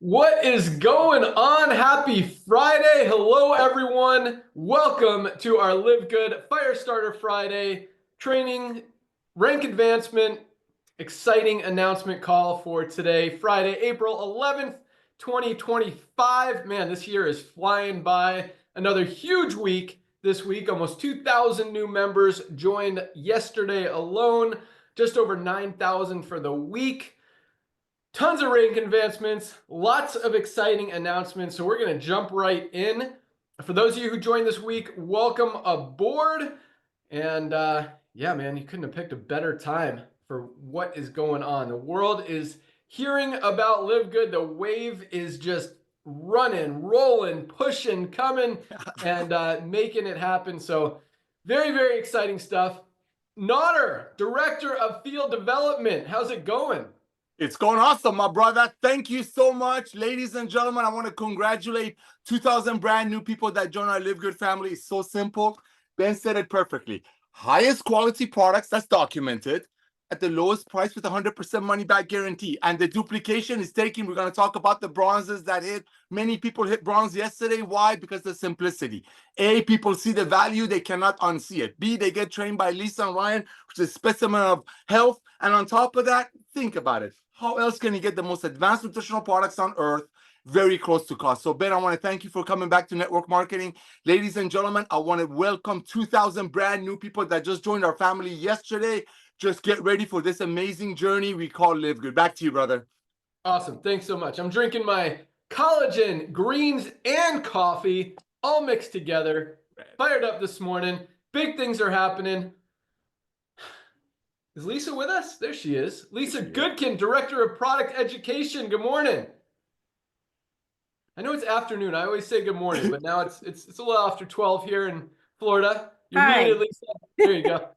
What is going on? Happy Friday. Hello, everyone. Welcome to our LiveGood Firestarter Friday training, rank advancement, exciting announcement call for today, Friday, April 11th, 2025. Man, this year is flying by. Another huge week this week. Almost 2,000 new members joined yesterday alone, just over 9,000 for the week. Tons of rank advancements, lots of exciting announcements. So we're going to jump right in. For those of you who joined this week, welcome aboard. And yeah, man, you couldn't have picked a better time for what is going on. The world is hearing about LiveGood. The wave is just running, rolling, pushing, coming, and making it happen. So very, very exciting stuff. Nodder, Director of Field Development. How's it going? It's going awesome, my brother. Thank you so much. Ladies and gentlemen, I want to congratulate 2,000 brand new people that join our LiveGood family. It's so simple. Ben said it perfectly. Highest quality products, that's documented, at the lowest price with 100% money back guarantee. And the duplication is taking, we're going to talk about the bronzes that hit. Many people hit bronze yesterday. Why? Because of the simplicity. A, people see the value, they cannot unsee it. B, they get trained by Lisa and Ryan, which is a specimen of health. And on top of that, think about it. How else can you get the most advanced nutritional products on earth very close to cost? So Ben, I want to thank you for coming back to network marketing. Ladies and gentlemen, I want to welcome 2,000 brand new people that just joined our family yesterday. Just get ready for this amazing journey we call LiveGood. Back to you, brother. Awesome. Thanks so much. I'm drinking my collagen, greens, and coffee all mixed together. Fired up this morning. Big things are happening. Is Lisa with us? There she is. Lisa Goodkin, Director of Product Education. Good morning. I know it's afternoon. I always say good morning, but now it's a little after 12 here in Florida. You're muted, Lisa. There you go.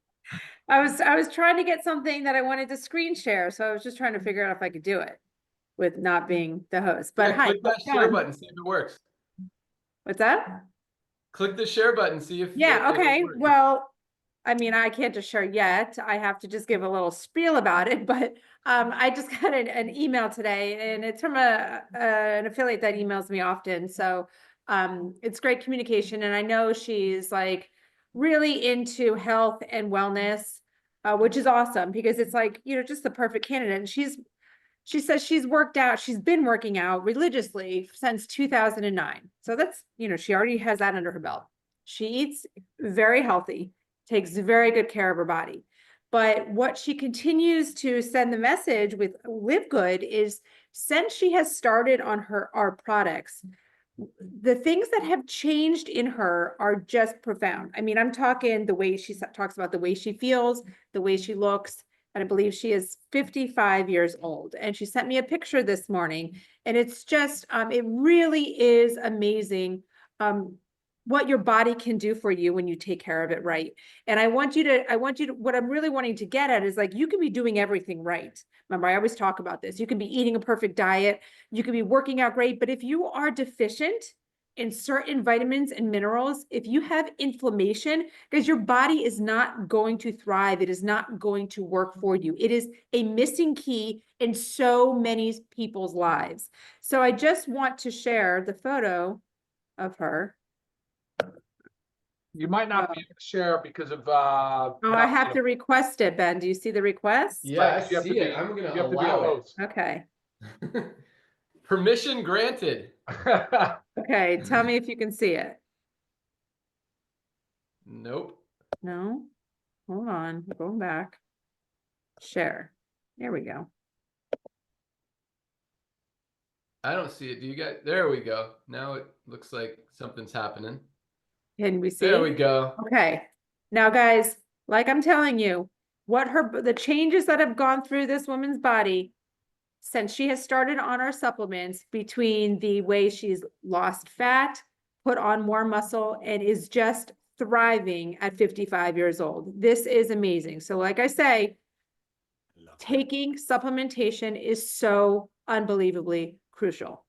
I was trying to get something that I wanted to screen share, so I was just trying to figure out if I could do it with not being the host. But hi, click that share button, see if it works. What's that? Click the share button, see if okay. Well, I mean, I can't just share yet. I have to just give a little spiel about it. But I just got an email today, and it's from an affiliate that emails me often. So it's great communication, and I know she's like really into health and wellness, which is awesome because it's like, just the perfect candidate. And she says she's been working out religiously since 2009. So that's, she already has that under her belt. She eats very healthy, takes very good care of her body. But what she continues to send the message with LiveGood is, since she has started on our products, the things that have changed in her are just profound. I mean, I'm talking the way she talks about the way she feels, the way she looks. And I believe she is 55 years old. And she sent me a picture this morning. And it's just, it really is amazing what your body can do for you when you take care of it right. And what I'm really wanting to get at is, like, you can be doing everything right. Remember, I always talk about this. You can be eating a perfect diet. You can be working out great. But if you are deficient in certain vitamins and minerals, if you have inflammation, because your body is not going to thrive, it is not going to work for you. It is a missing key in so many people's lives. So I just want to share the photo of her. You might not be able to share because of I have to request it, Ben. Do you see the request? Yeah, I see it. I'm gonna allow it. Okay. Permission granted. Okay, tell me if you can see it. Nope. No? Hold on, going back. Share. There we go. I don't see it. Do you guys? There we go. Now it looks like something's happening. Can we see? There we go. Okay. Now, guys, like I'm telling you, the changes that have gone through this woman's body since she has started on our supplements, between the way she's lost fat, put on more muscle, and is just thriving at 55 years old. This is amazing. So like I say, taking supplementation is so unbelievably crucial.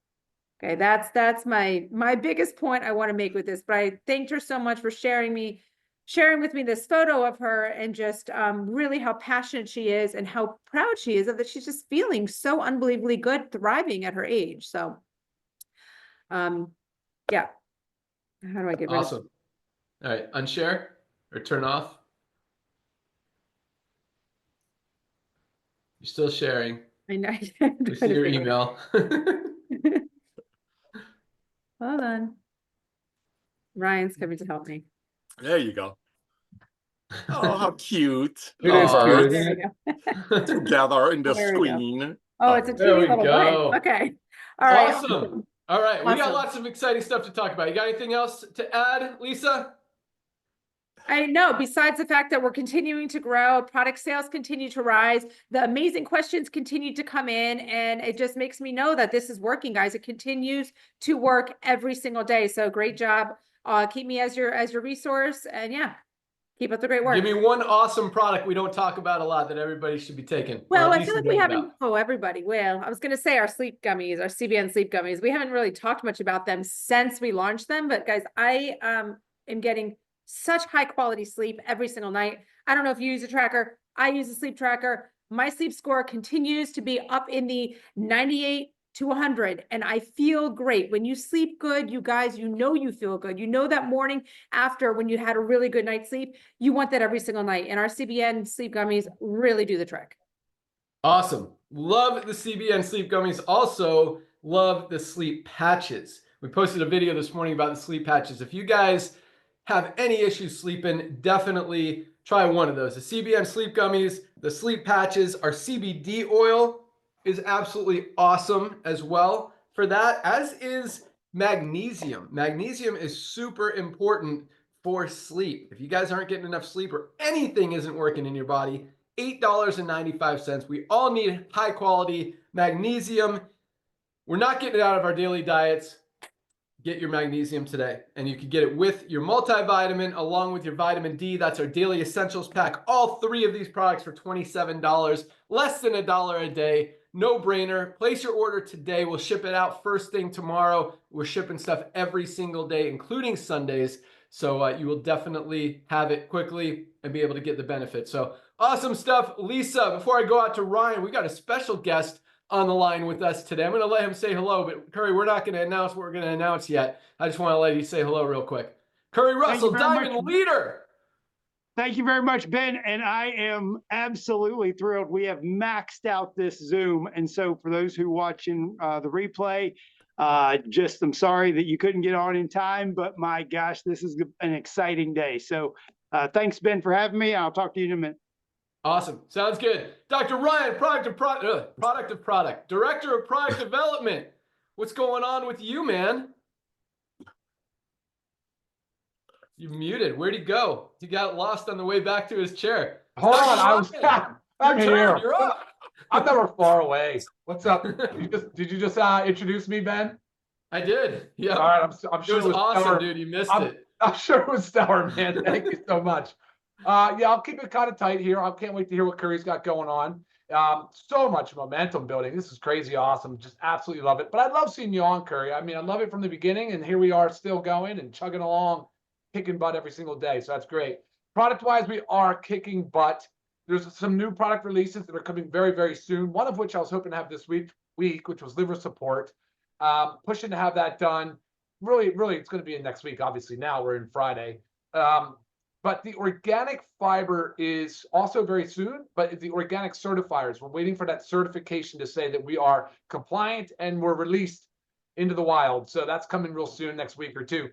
Okay, that's my biggest point I want to make with this. But I thanked her so much for sharing with me this photo of her, and just really how passionate she is and how proud she is of that. She's just feeling so unbelievably good, thriving at her age. So Yeah. How do I get rid of? Awesome. All right, unshare or turn off. You're still sharing. I know. We see your email. Hold on. Ryan's coming to help me. There you go. Oh, how cute. It is Aw. cute, There isn't we it? go. Together in the There we go. screen. Oh, it's a There teeny we little go. blank. Okay. All right. Awesome. All right, we got Awesome. lots of exciting stuff to talk about. You got anything else to add, Lisa? I know, besides the fact that we're continuing to grow, product sales continue to rise, the amazing questions continue to come in, and it just makes me know that this is working, guys. It continues to work every single day. So great job. Keep me as your resource, and yeah, keep up the great work. Give me one awesome product we don't talk about a lot that everybody should be taking. Well, or at I least feel like we learn haven't, about. oh, everybody. Well, I was going to say our sleep gummies, our CBN sleep gummies. We haven't really talked much about them since we launched them, but guys, I am getting such high quality sleep every single night. I don't know if you use a tracker. I use a sleep tracker. My sleep score continues to be up in the 98 to 100, and I feel great. When you sleep good, you guys, you know you feel good. You know that morning after when you had a really good night's sleep, you want that every single night. And our CBN sleep gummies really do the trick. Awesome. Love the CBN sleep gummies. Also love the sleep patches. We posted a video this morning about the sleep patches. If you guys have any issues sleeping, definitely try one of those. The CBN sleep gummies, the sleep patches, our CBD oil is absolutely awesome as well for that, as is magnesium. Magnesium is super important for sleep. If you guys aren't getting enough sleep or anything isn't working in your body, $8.95. We all need high quality magnesium. We're not getting it out of our daily diets. Get your magnesium today, and you can get it with your multivitamin along with your vitamin D. That's our daily essentials pack. All three of these products for $27, less than $1 a day. No brainer. Place your order today. We'll ship it out first thing tomorrow. We're shipping stuff every single day, including Sundays. So you will definitely have it quickly and be able to get the benefit. So awesome stuff. Lisa, before I go out to Ryan, we got a special guest on the line with us today. I'm going to let him say hello, but Curry, we're not going to announce what we're going to announce yet. I just want to let you say hello real quick. Curry Russell, Diamond Leader. Thank you very much, Ben. And I am absolutely thrilled. We have maxed out this Zoom. And so for those who watching the replay, I'm sorry that you couldn't get on in time, but my gosh, this is an exciting day. So thanks, Ben, for having me. I'll talk to you in a minute. Awesome. Sounds good. Dr. Ryan, Director of Product Development. What's going on with you, man? You muted. Where'd he go? He got lost on the way back to his chair. Hold on, I'm here. You're up. I'm never far away. What's up? Did you just introduce me, Ben? I did. Yeah. All right, I'm sure it was awesome, stellar. dude. You missed it. I'm sure it was stellar, man. Thank you so much. Yeah, I'll keep it kind of tight here. I can't wait to hear what Curry's got going on. So much momentum building. This is crazy awesome. Just absolutely love it. But I love seeing you on, Curry. I mean, I love it from the beginning, and here we are still going and chugging along, kicking butt every single day. So that's great. Product-wise, we are kicking butt. There's some new product releases that are coming very, very soon. One of which I was hoping to have this week, which was liver support. Pushing to have that done. Really, it's going to be in next week. Obviously, now we're in Friday. But the organic fiber is also very soon, but the organic certifiers, we're waiting for that certification to say that we are compliant and we're released into the wild. So that's coming real soon, next week or two.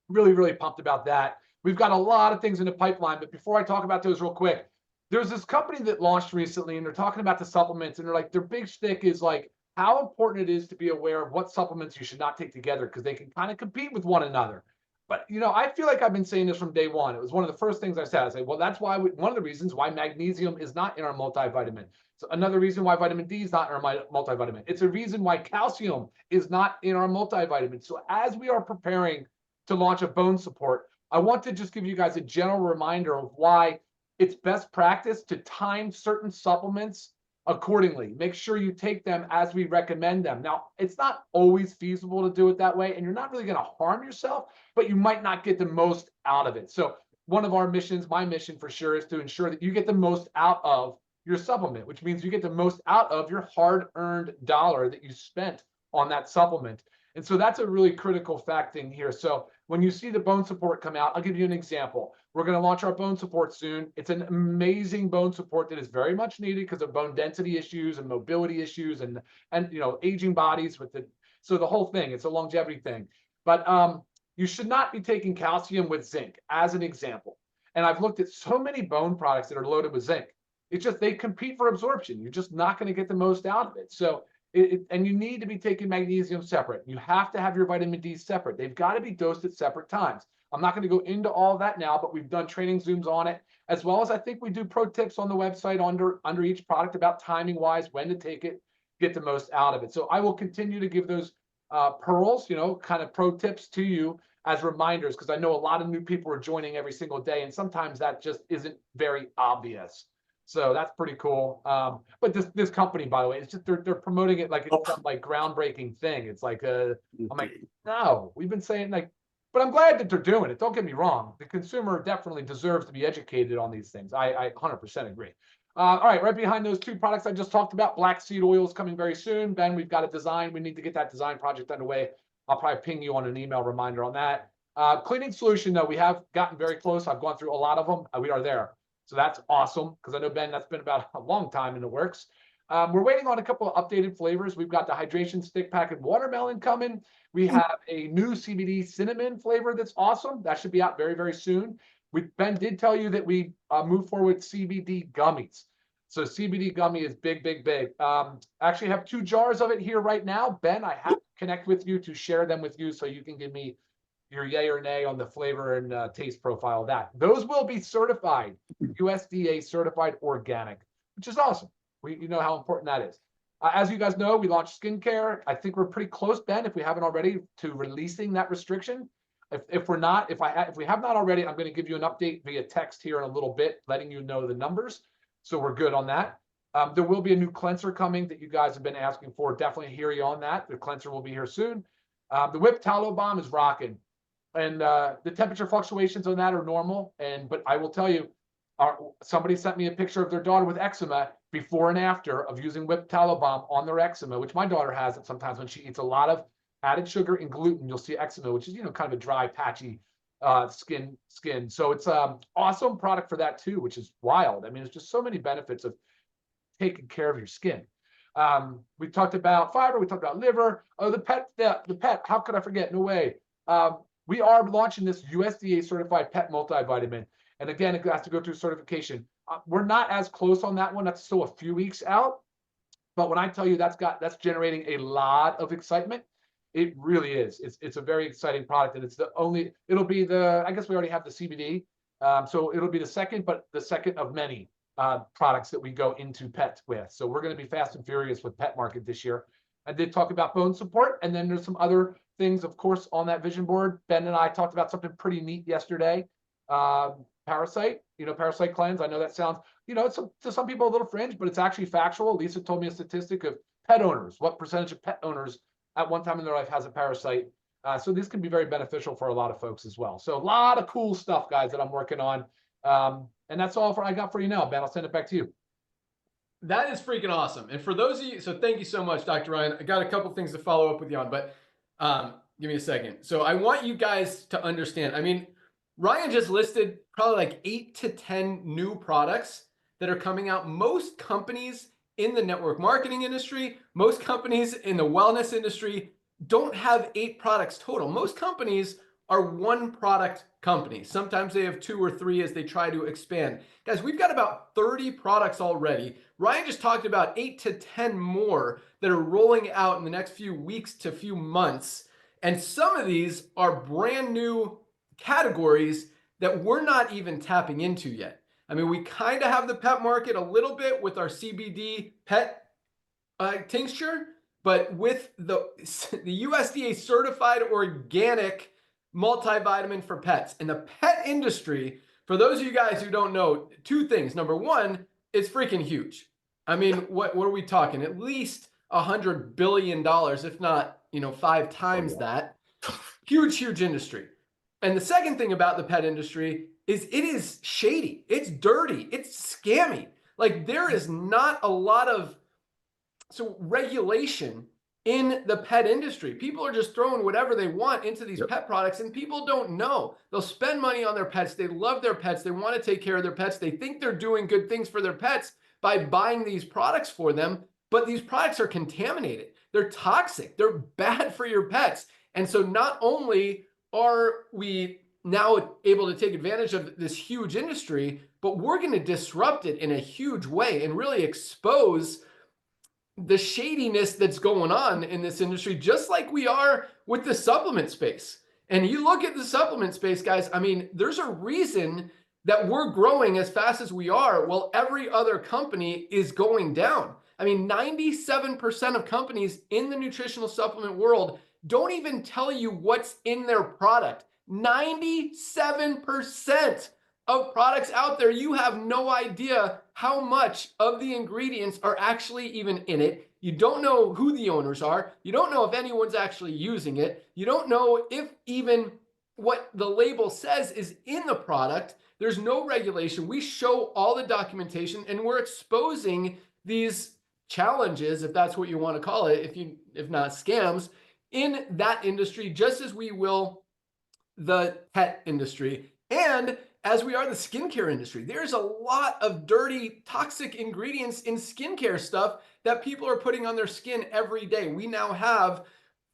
Really pumped about that. We've got a lot of things in the pipeline, but before I talk about those real quick, there's this company that launched recently and they're talking about the supplements, and they're like, their big shtick is like how important it is to be aware of what supplements you should not take together because they can kind of compete with one another. But, you know, I feel like I've been saying this from day one. It was one of the first things I said. I said, well, that's why one of the reasons why magnesium is not in our multivitamin. So another reason why vitamin D is not in our multivitamin. It's a reason why calcium is not in our multivitamin. So as we are preparing to launch a bone support, I want to just give you guys a general reminder of why it's best practice to time certain supplements accordingly. Make sure you take them as we recommend them. Now, it's not always feasible to do it that way, and you're not really going to harm yourself, but you might not get the most out of it. So one of our missions, my mission for sure, is to ensure that you get the most out of your supplement, which means you get the most out of your hard-earned dollar that you spent on that supplement. And so that's a really critical fact thing here. So when you see the bone support come out, I'll give you an example. We're going to launch our bone support soon. It's an amazing bone support that is very much needed because of bone density issues and mobility issues and aging bodies with so the whole thing, it's a longevity thing. But you should not be taking calcium with zinc as an example. And I've looked at so many bone products that are loaded with zinc. It's just they compete for absorption. You're just not going to get the most out of it. So and you need to be taking magnesium separate. You have to have your vitamin D separate. They've got to be dosed at separate times. I'm not going to go into all that now, but we've done training Zooms on it, as well as I think we do pro tips on the website under each product about timing wise, when to take it, get the most out of it. So I will continue to give those pearls, kind of pro tips to you as reminders, because I know a lot of new people are joining every single day, and sometimes that just isn't very obvious. So that's pretty cool. But this company, by the way, it's just they're promoting it like it's some like groundbreaking thing. It's like I'm like, no, we've been saying like, but I'm glad that they're doing it. Don't get me wrong. The consumer definitely deserves to be educated on these things. I 100% agree. All right, right behind those two products I just talked about, black seed oil is coming very soon. Ben, we've got a design. We need to get that design project underway. I'll probably ping you on an email reminder on that. Cleaning solution, though, we have gotten very close. I've gone through a lot of them. We are there. So that's awesome, because I know, Ben, that's been about a long time in the works. We're waiting on a couple of updated flavors. We've got the hydration stick pack and watermelon coming. We have a new CBD cinnamon flavor that's awesome. That should be out very, very soon. Ben did tell you that we moved forward with CBD gummies. So CBD gummy is big, big, big. I actually have 2 jars of it here right now. Ben, I have to connect with you to share them with you so you can give me your yay or nay on the flavor and taste profile of that. Those will be certified, USDA certified organic, which is awesome. You know how important that is. As you guys know, we launched skincare. I think we're pretty close, Ben, if we haven't already, to releasing that restriction. If we have not already, I'm going to give you an update via text here in a little bit, letting you know the numbers. So we're good on that. There will be a new cleanser coming that you guys have been asking for. Definitely hear you on that. The cleanser will be here soon. The whipped tallow balm is rocking. And the temperature fluctuations on that are normal. But I will tell you, somebody sent me a picture of their daughter with eczema before and after of using whipped tallow balm on their eczema, which my daughter has it sometimes when she eats a lot of added sugar and gluten. You'll see eczema, which is kind of a dry, patchy skin. So it's awesome product for that too, which is wild. I mean, there's just so many benefits of taking care of your skin. We talked about fiber. We talked about liver. Oh, the pet. How could I forget? No way. We are launching this USDA certified pet multivitamin. And again, it has to go through certification. We're not as close on that one. That's still a few weeks out. But when I tell you that's generating a lot of excitement, it really is. It's a very exciting product. And it'll be I guess we already have the CBD. So it'll be the second of many products that we go into pet with. So we're going to be fast and furious with pet market this year. I did talk about bone support. And then there's some other things, of course, on that vision board. Ben and I talked about something pretty neat yesterday. Parasite cleanse. I know that sounds, it's to some people a little fringe, but it's actually factual. Lisa told me a statistic of pet owners. What percentage of pet owners at one time in their life has a parasite? So this can be very beneficial for a lot of folks as well. So a lot of cool stuff, guys, that I'm working on. And that's all I got for you now, Ben. I'll send it back to you. That is freaking awesome. And for those of you, so thank you so much, Dr. Ryan. I got a couple things to follow up with you on, but give me a second. So I want you guys to understand. I mean, Ryan just listed probably like 8 to 10 new products that are coming out. Most companies in the network marketing industry, most companies in the wellness industry don't have 8 products total. Most companies are 1 product companies. Sometimes they have 2 or 3 as they try to expand. Guys, we've got about 30 products already. Ryan just talked about 8 to 10 more that are rolling out in the next few weeks to few months. And some of these are brand new categories that we're not even tapping into yet. I mean, we kind of have the pet market a little bit with our CBD pet tincture, but with the USDA certified organic multivitamin for pets. And the pet industry, for those of you guys who don't know, 2 things. Number 1, it's freaking huge. I mean, what are we talking? At least $100 billion, if not, 5 times that. Huge, huge industry. And the second thing about the pet industry is it is shady. It's dirty. It's scammy. Like there is not a lot of regulation in the pet industry. People are just throwing whatever they want into these pet products, and people don't know. They'll spend money on their pets. They love their pets. They want to take care of their pets. They think they're doing good things for their pets by buying these products for them, but these products are contaminated. They're toxic. They're bad for your pets. And so not only are we now able to take advantage of this huge industry, but we're going to disrupt it in a huge way and really expose the shadiness that's going on in this industry, just like we are with the supplement space. And you look at the supplement space, guys, I mean, there's a reason that we're growing as fast as we are while every other company is going down. I mean, 97% of companies in the nutritional supplement world don't even tell you what's in their product. 97% of products out there, you have no idea how much of the ingredients are actually even in it. You don't know who the owners are. You don't know if anyone's actually using it. You don't know if even what the label says is in the product. There's no regulation. We show all the documentation, and we're exposing these challenges, if that's what you want to call it, if not scams, in that industry, just as we will the pet industry. And as we are the skincare industry, there's a lot of dirty, toxic ingredients in skincare stuff that people are putting on their skin every day. We now have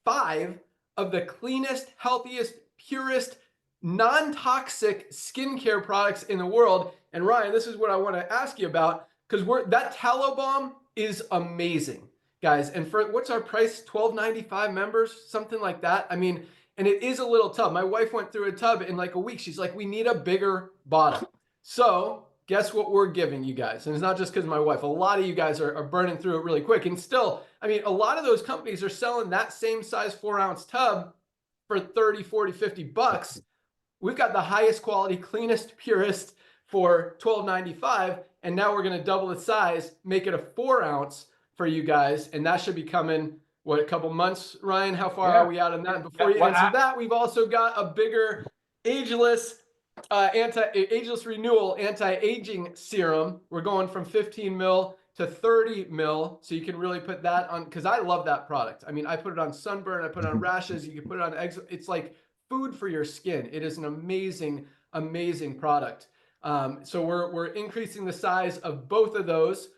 5 of the cleanest, healthiest, purest, non-toxic skincare products in the world. And Ryan, this is what I want to ask you about, because that tallow balm is amazing, guys. And for what's our price? $12.95 members, something like that. I mean, and it is a little tub. My wife went through a tub in like a week. She's like, we need a bigger bottle. So guess what we're giving you guys? And it's not just because my wife. A lot of you guys are burning through it really quick. And still, I mean, a lot of those companies are selling that same size 4-ounce tub for 30, 40, 50 bucks. We've got the highest quality, cleanest, purest for $12.95. And now we're going to double the size, make it a 4-ounce for you guys. And that should be coming, what, a couple months, Ryan? How far are we out on that? And before you answer that, we've also got a bigger ageless ageless renewal anti-aging serum. We're going from 15 mil to 30 mil. So you can really put that on, because I love that product. I mean, I put it on sunburn, I put it on rashes, you can put it on eggs. It's like food for your skin. It is an amazing, amazing product. So we're increasing the size of both of those.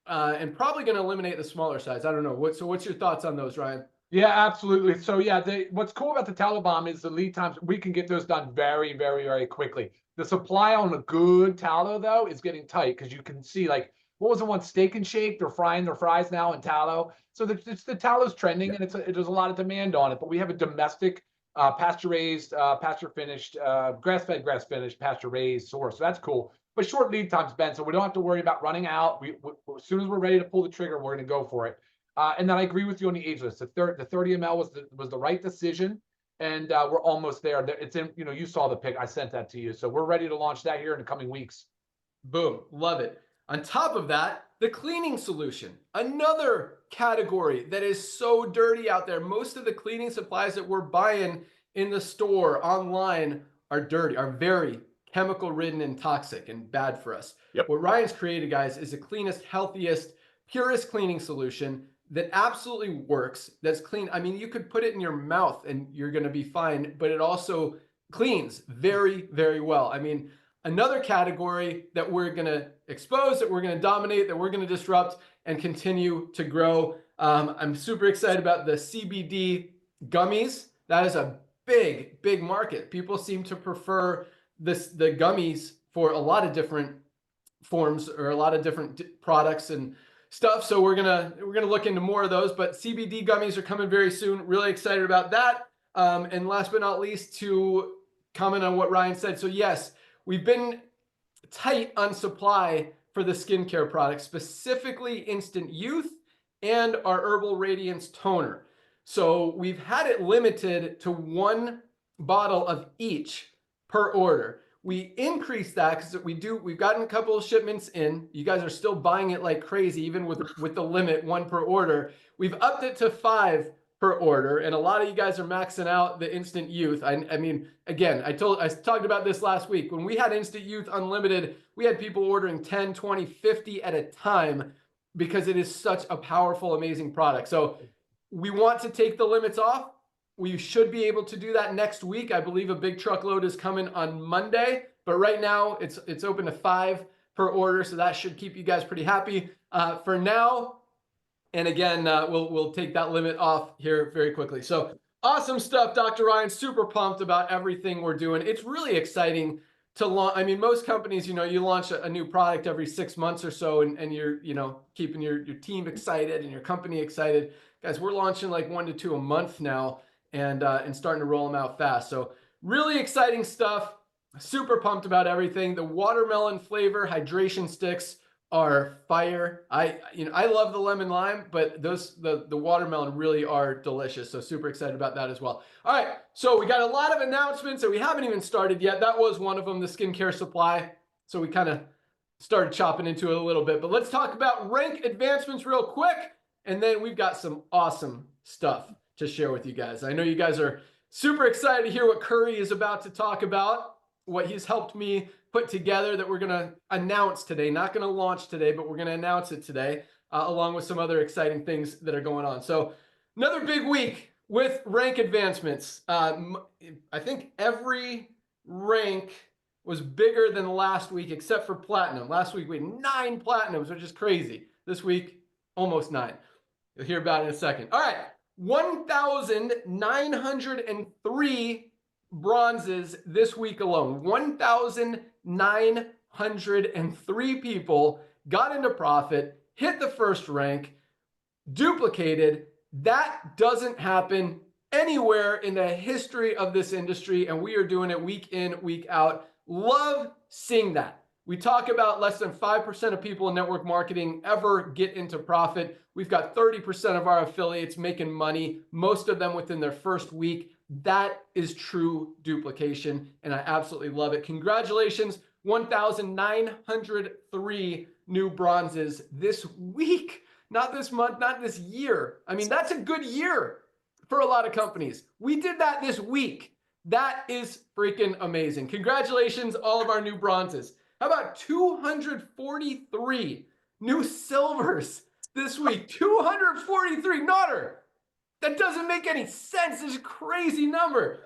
And probably going to eliminate the smaller size. I don't know. So what's your thoughts on those, Ryan? Yeah, absolutely. So yeah, what's cool about the tallow balm is the lead times. We can get those done very, very, very quickly. The supply on a good tallow though is getting tight, because you can see, like, what was the one, Steak and Shake? They're frying their fries now in tallow. So the tallow's trending, and there's a lot of demand on it. But we have a domestic, pasture raised, pasture finished, grass fed, grass finished, pasture raised source. So that's cool. But short lead times, Ben, so we don't have to worry about running out. As soon as we're ready to pull the trigger, we're going to go for it. And then I agree with you on the ageless. The 30 ml was the right decision, and we're almost there. It's in, you saw the pic. I sent that to you, so we're ready to launch that here in the coming weeks. Boom, love it. On top of that, the cleaning solution, another category that is so dirty out there. Most of the cleaning supplies that we're buying in the store, online, are dirty, are very chemical ridden and toxic and bad for us. Yep. What Ryan's created, guys, is the cleanest, healthiest, purest cleaning solution that absolutely works. That's clean. I mean, you could put it in your mouth and you're going to be fine, but it also cleans very, very well. I mean, another category that we're going to expose, that we're going to dominate, that we're going to disrupt and continue to grow. I'm super excited about the CBD gummies. That is a big, big market. People seem to prefer the gummies for a lot of different forms or a lot of different products and stuff. So we're gonna look into more of those. But CBD gummies are coming very soon. Really excited about that. And last but not least, to comment on what Ryan said. So yes, we've been tight on supply for the skincare products, specifically Instant Youth and our Herbal Radiance Toner. So we've had it limited to 1 bottle of each per order. We increased that because we've gotten a couple of shipments in. You guys are still buying it like crazy, even with the limit 1 per order. We've upped it to 5 per order, and a lot of you guys are maxing out the Instant Youth. I mean, again, I talked about this last week. When we had Instant Youth Unlimited, we had people ordering 10, 20, 50 at a time because it is such a powerful, amazing product. So we want to take the limits off. We should be able to do that next week. I believe a big truckload is coming on Monday, but right now it's open to 5 per order, so that should keep you guys pretty happy for now. And again, we'll take that limit off here very quickly. So awesome stuff, Dr. Ryan. Super pumped about everything we're doing. It's really exciting to launch. I mean, most companies, you launch a new product every 6 months or so, and you're, keeping your team excited and your company excited. Guys, we're launching like 1 to 2 a month now, and starting to roll them out fast. So really exciting stuff. Super pumped about everything. The watermelon flavor hydration sticks are fire. I love the lemon lime, but the watermelon really are delicious. So super excited about that as well. All right, so we got a lot of announcements that we haven't even started yet. That was one of them, the skincare supply. So we kind of started chopping into it a little bit, but let's talk about rank advancements real quick. And then we've got some awesome stuff to share with you guys. I know you guys are super excited to hear what Curry is about to talk about, what he's helped me put together that we're going to announce today. Not going to launch today, but we're going to announce it today, along with some other exciting things that are going on. So another big week with rank advancements. I think every rank was bigger than last week, except for platinum. Last week we had 9 platinums, which is crazy. This week, almost 9. You'll hear about it in a second. All right, 1,903 bronzes this week alone. 1,903 people got into profit, hit the first rank, duplicated. That doesn't happen anywhere in the history of this industry, and we are doing it week in, week out. Love seeing that. We talk about less than 5% of people in network marketing ever get into profit. We've got 30% of our affiliates making money, most of them within their first week. That is true duplication, and I absolutely love it. Congratulations, 1,903 new bronzes this week, not this month, not this year. I mean, that's a good year for a lot of companies. We did that this week. That is freaking amazing. Congratulations, all of our new bronzes. How about 243 new silvers this week? 243, Notter. That doesn't make any sense. It's a crazy number.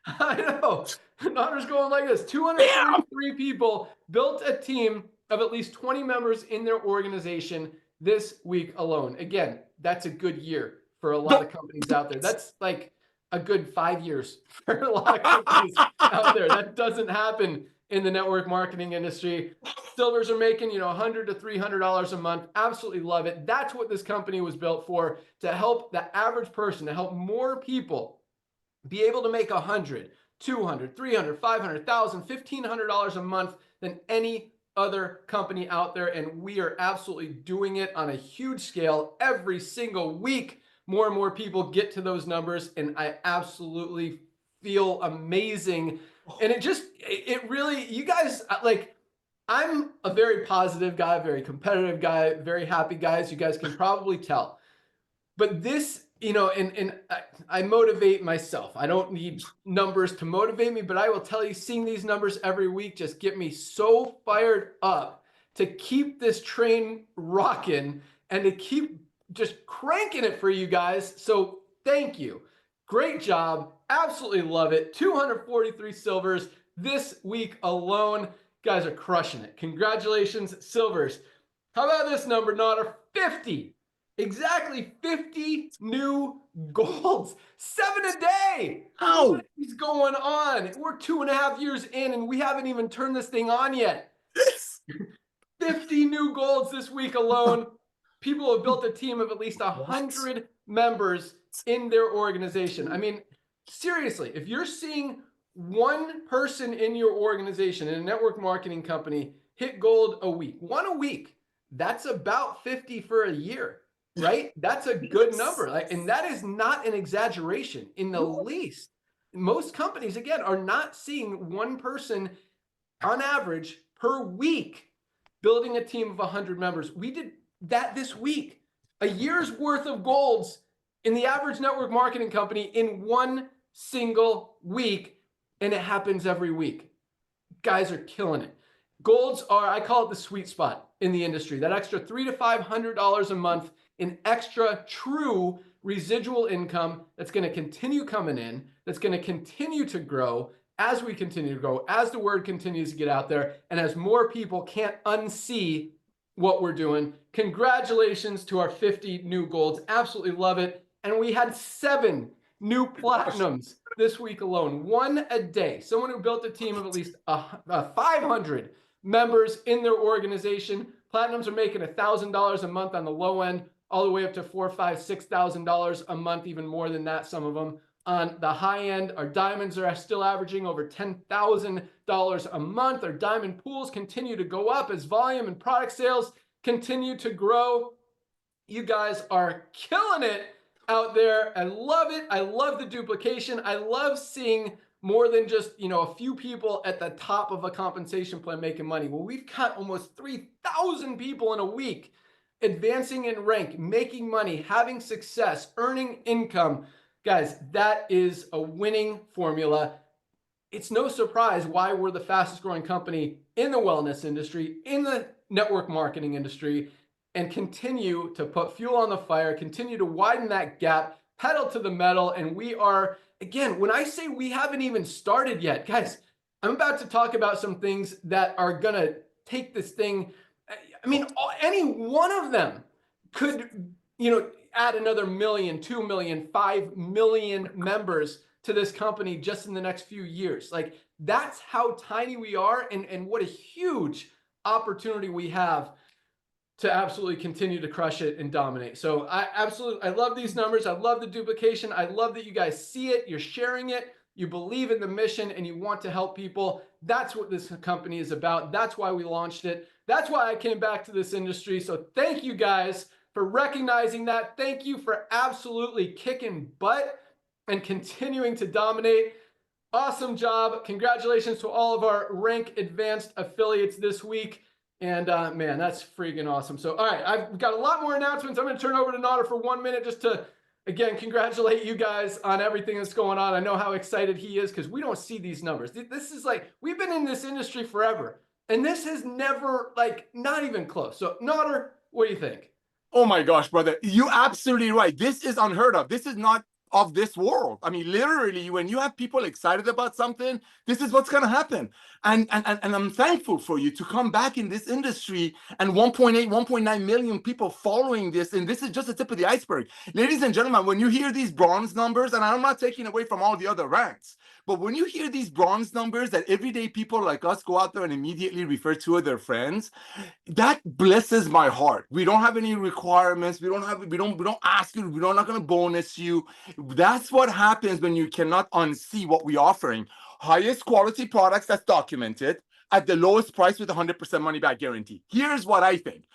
I know. Notter's going like this. 243 people built a team of at least 20 members in their organization this week alone. Again, that's a good year for a lot of companies out there. That's like a good 5 years for a lot of companies out there. That doesn't happen in the network marketing industry. Silvers are making, $100 to $300 a month. Absolutely love it. That's what this company was built for, to help the average person, to help more people be able to make $100, $200, $300, $500, $1,000, $1,500 a month than any other company out there. And we are absolutely doing it on a huge scale every single week. More and more people get to those numbers, and I absolutely feel amazing. And it really, you guys, like, I'm a very positive guy, very competitive guy, very happy guy, as you guys can probably tell. But this, and I motivate myself. I don't need numbers to motivate me, but I will tell you, seeing these numbers every week just get me so fired up to keep this train rocking and to keep just cranking it for you guys. So thank you. Great job. Absolutely love it. 243 silvers this week alone. You guys are crushing it. Congratulations, silvers. How about this number, Notter? 50. Exactly 50 new golds. 7 a day. How? What is going on? We're 2.5 years in, and we haven't even turned this thing on yet. 50 new golds this week alone. People have built a team of at least 100 members in their organization. I mean, seriously, if you're seeing one person in your organization, in a network marketing company, hit gold a week, 1 a week, that's about 50 for a year, right? That's a good number. And that is not an exaggeration in the least. Most companies, again, are not seeing one person on average per week building a team of 100 members. We did that this week. A year's worth of golds in the average network marketing company in 1 single week, and it happens every week. Guys are killing it. Golds are, I call it the sweet spot in the industry. That extra $300 to $500 a month in extra true residual income that's going to continue coming in, that's going to continue to grow as we continue to grow, as the word continues to get out there, and as more people can't unsee what we're doing. Congratulations to our 50 new golds. Absolutely love it. And we had 7 new platinums this week alone, 1 a day. Someone who built a team of at least 500 members in their organization. Platinums are making $1,000 a month on the low end, all the way up to $4,000, $5,000, $6,000 a month, even more than that, some of them. On the high end, our diamonds are still averaging over $10,000 a month. Our diamond pools continue to go up as volume and product sales continue to grow. You guys are killing it out there. I love it. I love the duplication. I love seeing more than just, a few people at the top of a compensation plan making money. Well, we've got almost 3,000 people in a week advancing in rank, making money, having success, earning income. Guys, that is a winning formula. It's no surprise why we're the fastest growing company in the wellness industry, in the network marketing industry, and continue to put fuel on the fire, continue to widen that gap, pedal to the metal. And we are, again, when I say we haven't even started yet, guys, I'm about to talk about some things that are going to take this thing. I mean, any one of them could, add another 1 million, 2 million, 5 million members to this company just in the next few years. Like, that's how tiny we are, and what a huge opportunity we have to absolutely continue to crush it and dominate. So I love these numbers. I love the duplication. I love that you guys see it, you're sharing it, you believe in the mission, and you want to help people. That's what this company is about. That's why we launched it. That's why I came back to this industry. So thank you guys for recognizing that. Thank you for absolutely kicking butt and continuing to dominate. Awesome job. Congratulations to all of our Rank Advanced affiliates this week. And man, that's freaking awesome. So, all right, I've got a lot more announcements. I'm going to turn over to Nader for 1 minute just to, again, congratulate you guys on everything that's going on. I know how excited he is because we don't see these numbers. This is like, we've been in this industry forever, and this has never, not even close. So, Nader, what do you think? Oh my gosh, brother, you're absolutely right. This is unheard of. This is not of this world. I mean, literally, when you have people excited about something, this is what's going to happen. And I'm thankful for you to come back in this industry and 1.9 million people following this. And this is just the tip of the iceberg. Ladies and gentlemen, when you hear these bronze numbers, and I'm not taking away from all the other ranks, but when you hear these bronze numbers that everyday people like us go out there and immediately refer to their friends, that blesses my heart. We don't have any requirements. We don't ask you. We're not going to bonus you. That's what happens when you cannot unsee what we're offering. Highest quality products that's documented at the lowest price with 100% money back guarantee. Here's what I think.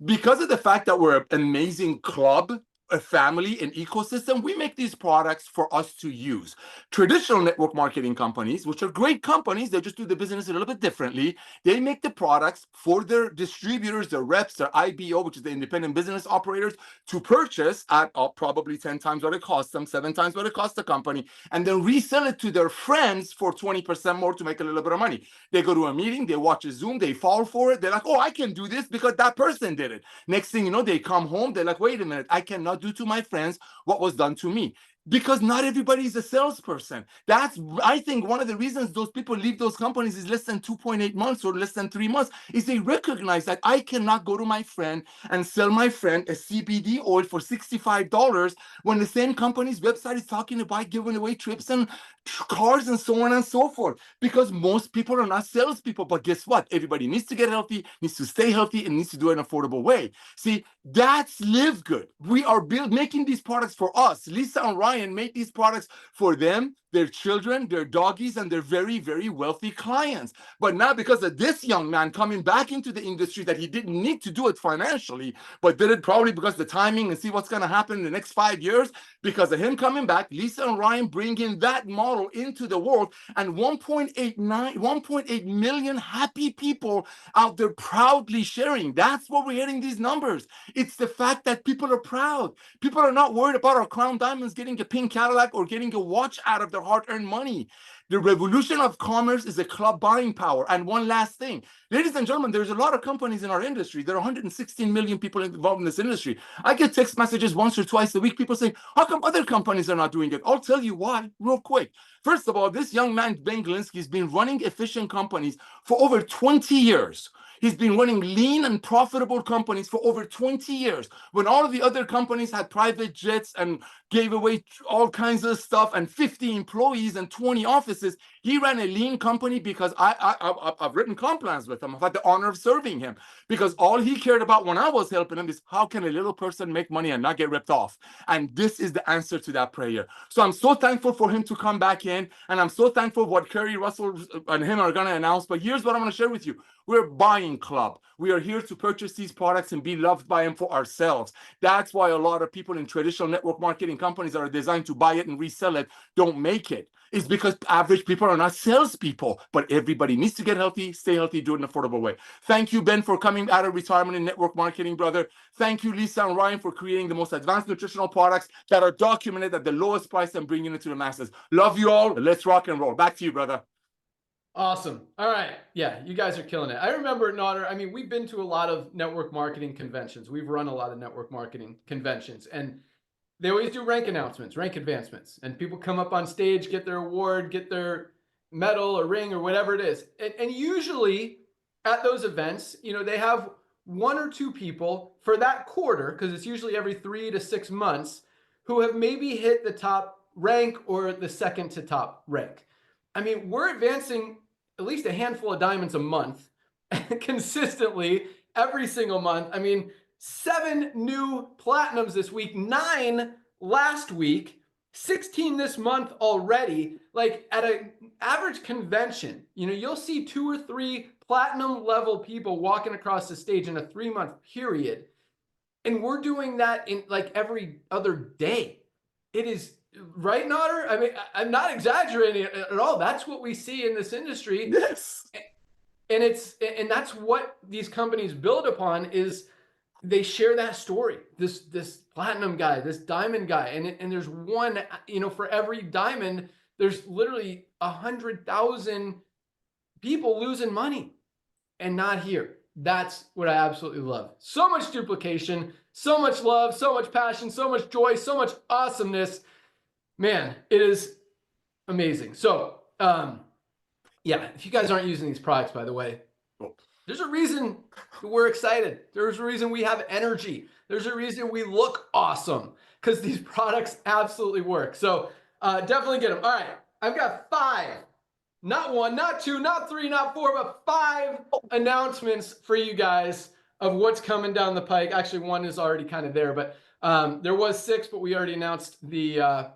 Because of the fact that we're an amazing club, a family, an ecosystem, we make these products for us to use. Traditional network marketing companies, which are great companies, they just do the business a little bit differently. They make the products for their distributors, their reps, their IBO, which is the independent business operators, to purchase at probably 10 times what it costs them, 7 times what it costs the company, and then resell it to their friends for 20% more to make a little bit of money. They go to a meeting, they watch a Zoom, they fall for it. They're like, oh, I can do this because that person did it. Next thing you know, they come home, they're like, wait a minute, I cannot do to my friends what was done to me. Because not everybody is a salesperson. That's, I think, one of the reasons those people leave those companies is less than 2.8 months or less than 3 months, is they recognize that I cannot go to my friend and sell my friend a CBD oil for $65 when the same company's website is talking about giving away trips and cars and so on and so forth. Because most people are not salespeople. But guess what? Everybody needs to get healthy, needs to stay healthy, and needs to do it in an affordable way. See, that's LiveGood. We are making these products for us. Lisa and Ryan made these products for them, their children, their doggies, and their very, very wealthy clients. But now, because of this young man coming back into the industry that he didn't need to do it financially, but did it probably because of the timing and see what's going to happen in the next 5 years, because of him coming back, Lisa and Ryan bringing that model into the world, and 1.8 million happy people out there proudly sharing. That's what we're hitting these numbers. It's the fact that people are proud. People are not worried about our crown diamonds getting a pink Cadillac or getting a watch out of their hard-earned money. The revolution of commerce is a club buying power. And one last thing, ladies and gentlemen, there's a lot of companies in our industry. There are 116 million people involved in this industry. I get text messages once or twice a week, people saying, how come other companies are not doing it? I'll tell you why, real quick. First of all, this young man, Ben Glinsky, has been running efficient companies for over 20 years. He's been running lean and profitable companies for over 20 years. When all of the other companies had private jets and gave away all kinds of stuff and 50 employees and 20 offices, he ran a lean company because I've written comp plans with him. I've had the honor of serving him because all he cared about when I was helping him is how can a little person make money and not get ripped off? And this is the answer to that prayer. So I'm so thankful for him to come back in, and I'm so thankful what Kerry Russell and him are going to announce. But here's what I'm going to share with you. We're a buying club. We are here to purchase these products and be loved by them for ourselves. That's why a lot of people in traditional network marketing companies that are designed to buy it and resell it don't make it. It's because average people are not salespeople, but everybody needs to get healthy, stay healthy, do it in an affordable way. Thank you, Ben, for coming out of retirement in network marketing, brother. Thank you, Lisa and Ryan, for creating the most advanced nutritional products that are documented at the lowest price and bringing it to the masses. Love you all. Let's rock and roll. Back to you, brother. Awesome. All right. Yeah, you guys are killing it. I remember, Nader, I mean, we've been to a lot of network marketing conventions. We've run a lot of network marketing conventions, and they always do rank announcements, rank advancements, and people come up on stage, get their award, get their medal or ring or whatever it is. And usually at those events, you know, they have one or two people for that quarter, because it's usually every 3 to 6 months, who have maybe hit the top rank or the second to top rank. I mean, we're advancing at least a handful of diamonds a month consistently every single month. I mean, 7 new platinums this week, 9 last week, 16 this month already. Like at an average convention, you know, you'll see 2 or 3 platinum level people walking across the stage in a 3-month period. And we're doing that in like every other day. It is right, Nader? I mean, I'm not exaggerating at all. That's what we see in this industry. Yes. And that's what these companies build upon is they share that story. This platinum guy, this diamond guy, and there's one, you know, for every diamond, there's literally 100,000 people losing money and not here. That's what I absolutely love. So much duplication, so much love, so much passion, so much joy, so much awesomeness. Man, it is amazing. So, yeah, if you guys aren't using these products, by the way, there's a reason we're excited. There's a reason we have energy. There's a reason we look awesome because these products absolutely work. So definitely get them. All right, I've got 5, not 1, not 2, not 3, not 4, but 5 announcements for you guys of what's coming down the pike. Actually, 1 is already kind of there, but there was 6, but we already announced the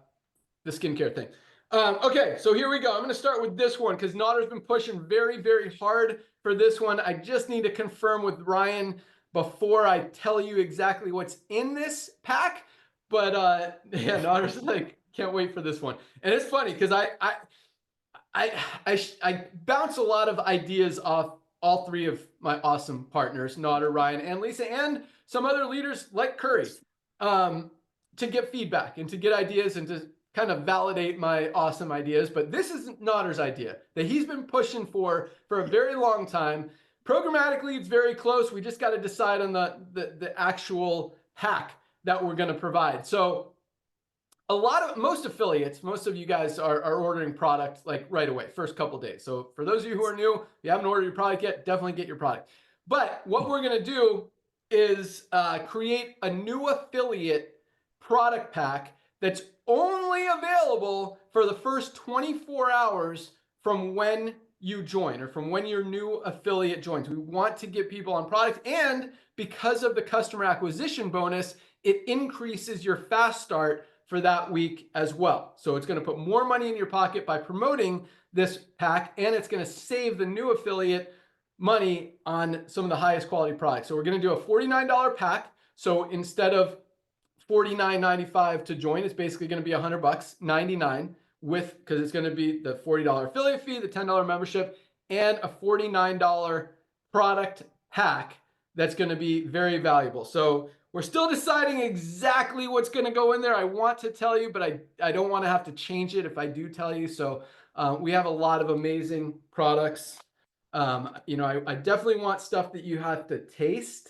skincare thing. Okay, so here we go. I'm going to start with this one because Nader's been pushing very, very hard for this one. I just need to confirm with Ryan before I tell you exactly what's in this pack. But yeah, Nader's like, can't wait for this one. And it's funny because I bounce a lot of ideas off all 3 of my awesome partners, Nader, Ryan, and Lisa, and some other leaders like Curry, to get feedback and to get ideas and to kind of validate my awesome ideas. But this is Nader's idea that he's been pushing for a very long time. Programmatically, it's very close. We just got to decide on the actual hack that we're going to provide. So most affiliates, most of you guys are ordering product like right away, first couple days. So for those of you who are new, if you haven't ordered your product yet, definitely get your product. But what we're going to do is create a new affiliate product pack that's only available for the first 24 hours from when you join or from when your new affiliate joins. We want to get people on product, and because of the customer acquisition bonus, it increases your fast start for that week as well. So it's going to put more money in your pocket by promoting this pack, and it's going to save the new affiliate money on some of the highest quality products. So we're going to do a $49 pack. So instead of $49.95 to join, it's basically going to be $100, $99 with, because it's going to be the $40 affiliate fee, the $10 membership, and a $49 product hack that's going to be very valuable. So we're still deciding exactly what's going to go in there. I want to tell you, but I don't want to have to change it if I do tell you. So We have a lot of amazing products. I definitely want stuff that you have to taste,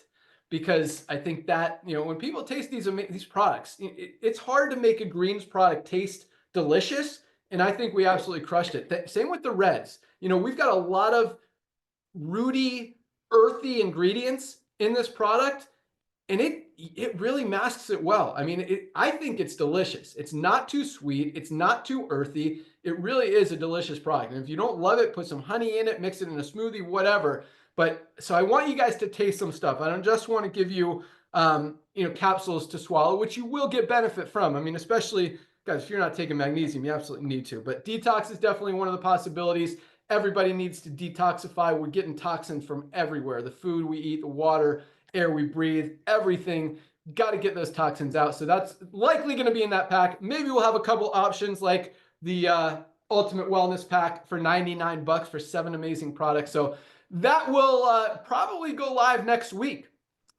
because I think that, when people taste these products, it's hard to make a greens product taste delicious. And I think we absolutely crushed it. Same with the reds. We've got a lot of rooty, earthy ingredients in this product, and it really masks it well. I mean, I think it's delicious. It's not too sweet. It's not too earthy. It really is a delicious product. And if you don't love it, put some honey in it, mix it in a smoothie, whatever. So I want you guys to taste some stuff. I don't just want to give you, capsules to swallow, which you will get benefit from. I mean, especially, guys, if you're not taking magnesium, you absolutely need to. But detox is definitely one of the possibilities. Everybody needs to detoxify. We're getting toxins from everywhere. The food we eat, the water, air we breathe, everything. Got to get those toxins out. So that's likely going to be in that pack. Maybe we'll have a couple options like the Ultimate Wellness Pack for $99 for 7 amazing products. So that will probably go live next week.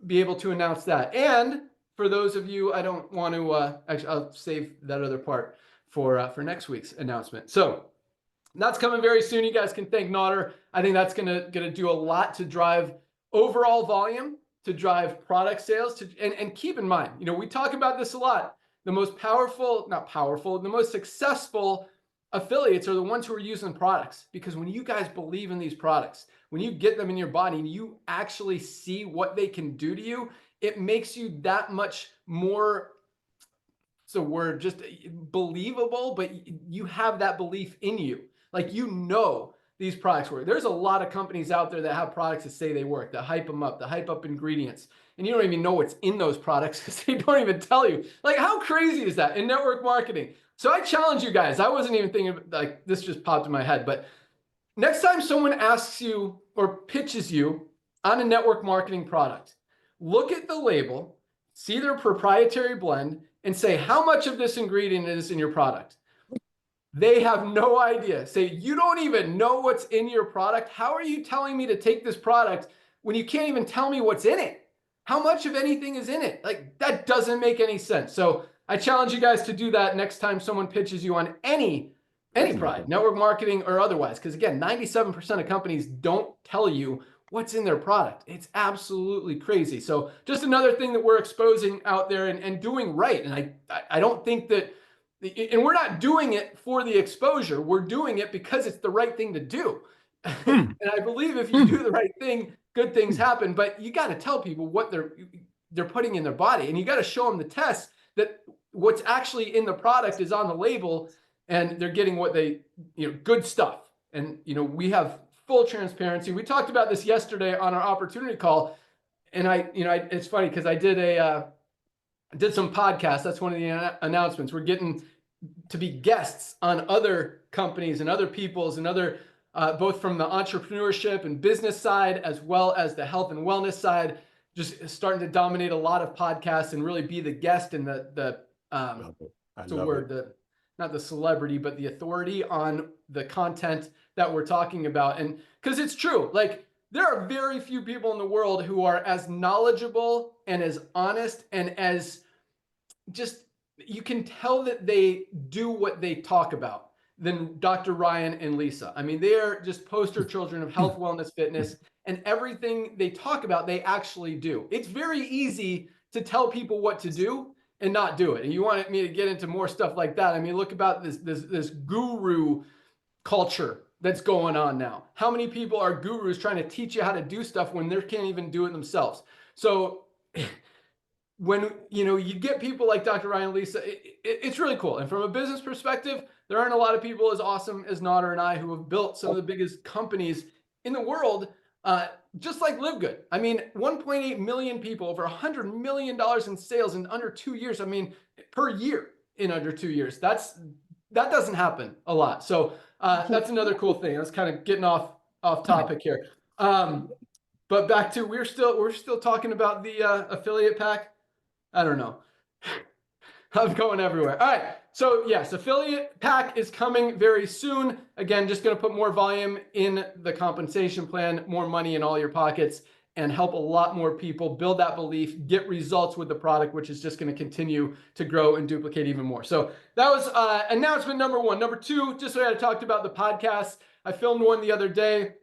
Be able to announce that. And for those of you, I don't want to, actually, I'll save that other part for next week's announcement. So that's coming very soon. You guys can thank Nodder. I think that's gonna do a lot to drive overall volume, to drive product sales. And keep in mind, we talk about this a lot. The most the most successful affiliates are the ones who are using products, because when you guys believe in these products, when you get them in your body and you actually see what they can do to you, it makes you that much more, so we're just believable, but you have that belief in you. Like, these products work. There's a lot of companies out there that have products that say they work, that hype them up, that hype up ingredients, and you don't even know what's in those products because they don't even tell you. Like, how crazy is that in network marketing? So I challenge you guys. I wasn't even thinking, like, this just popped in my head, but next time someone asks you or pitches you on a network marketing product, look at the label, see their proprietary blend, and say, how much of this ingredient is in your product? They have no idea. Say, you don't even know what's in your product. How are you telling me to take this product when you can't even tell me what's in it? How much of anything is in it? Like, that doesn't make any sense. So I challenge you guys to do that next time someone pitches you on any product, network marketing or otherwise. Because again, 97% of companies don't tell you what's in their product. It's absolutely crazy. So just another thing that we're exposing out there and doing right. And I don't think that, and we're not doing it for the exposure. We're doing it because it's the right thing to do. And I believe if you do the right thing, good things happen. But you got to tell people what they're putting in their body, and you got to show them the test that what's actually in the product is on the label, and they're getting what they, good stuff. And we have full transparency. We talked about this yesterday on our opportunity call, and it's funny because I did some podcasts. That's one of the announcements. We're getting to be guests on other companies and other people's and other, both from the entrepreneurship and business side, as well as the health and wellness side, just starting to dominate a lot of podcasts and really be the guest and not the celebrity, but the authority on the content that we're talking about. And because it's true, like, there are very few people in the world who are as knowledgeable and as honest and as just, you can tell that they do what they talk about than Dr. Ryan and Lisa. I mean, they are just poster children of health, wellness, fitness, and everything they talk about, they actually do. It's very easy to tell people what to do and not do it. And you wanted me to get into more stuff like that. I mean, look about this guru culture that's going on now. How many people are gurus trying to teach you how to do stuff when they can't even do it themselves? So when you get people like Dr. Ryan and Lisa, it's really cool. And from a business perspective, there aren't a lot of people as awesome as Nodder and I who have built some of the biggest companies in the world, just like LiveGood. I mean, 1.8 million people, over $100 million in sales in under 2 years. I mean, per year in under 2 years. That doesn't happen a lot. So that's another cool thing. I was kind of getting off topic here. But back to, we're still talking about the affiliate pack. I don't know. I'm going everywhere. All right. So yes, affiliate pack is coming very soon. Again, just going to put more volume in the compensation plan, more money in all your pockets. and help a lot more people build that belief, get results with the product, which is just going to continue to grow and duplicate even more. So that was announcement number one. Number two, just so I talked about the podcast. I filmed one the other day,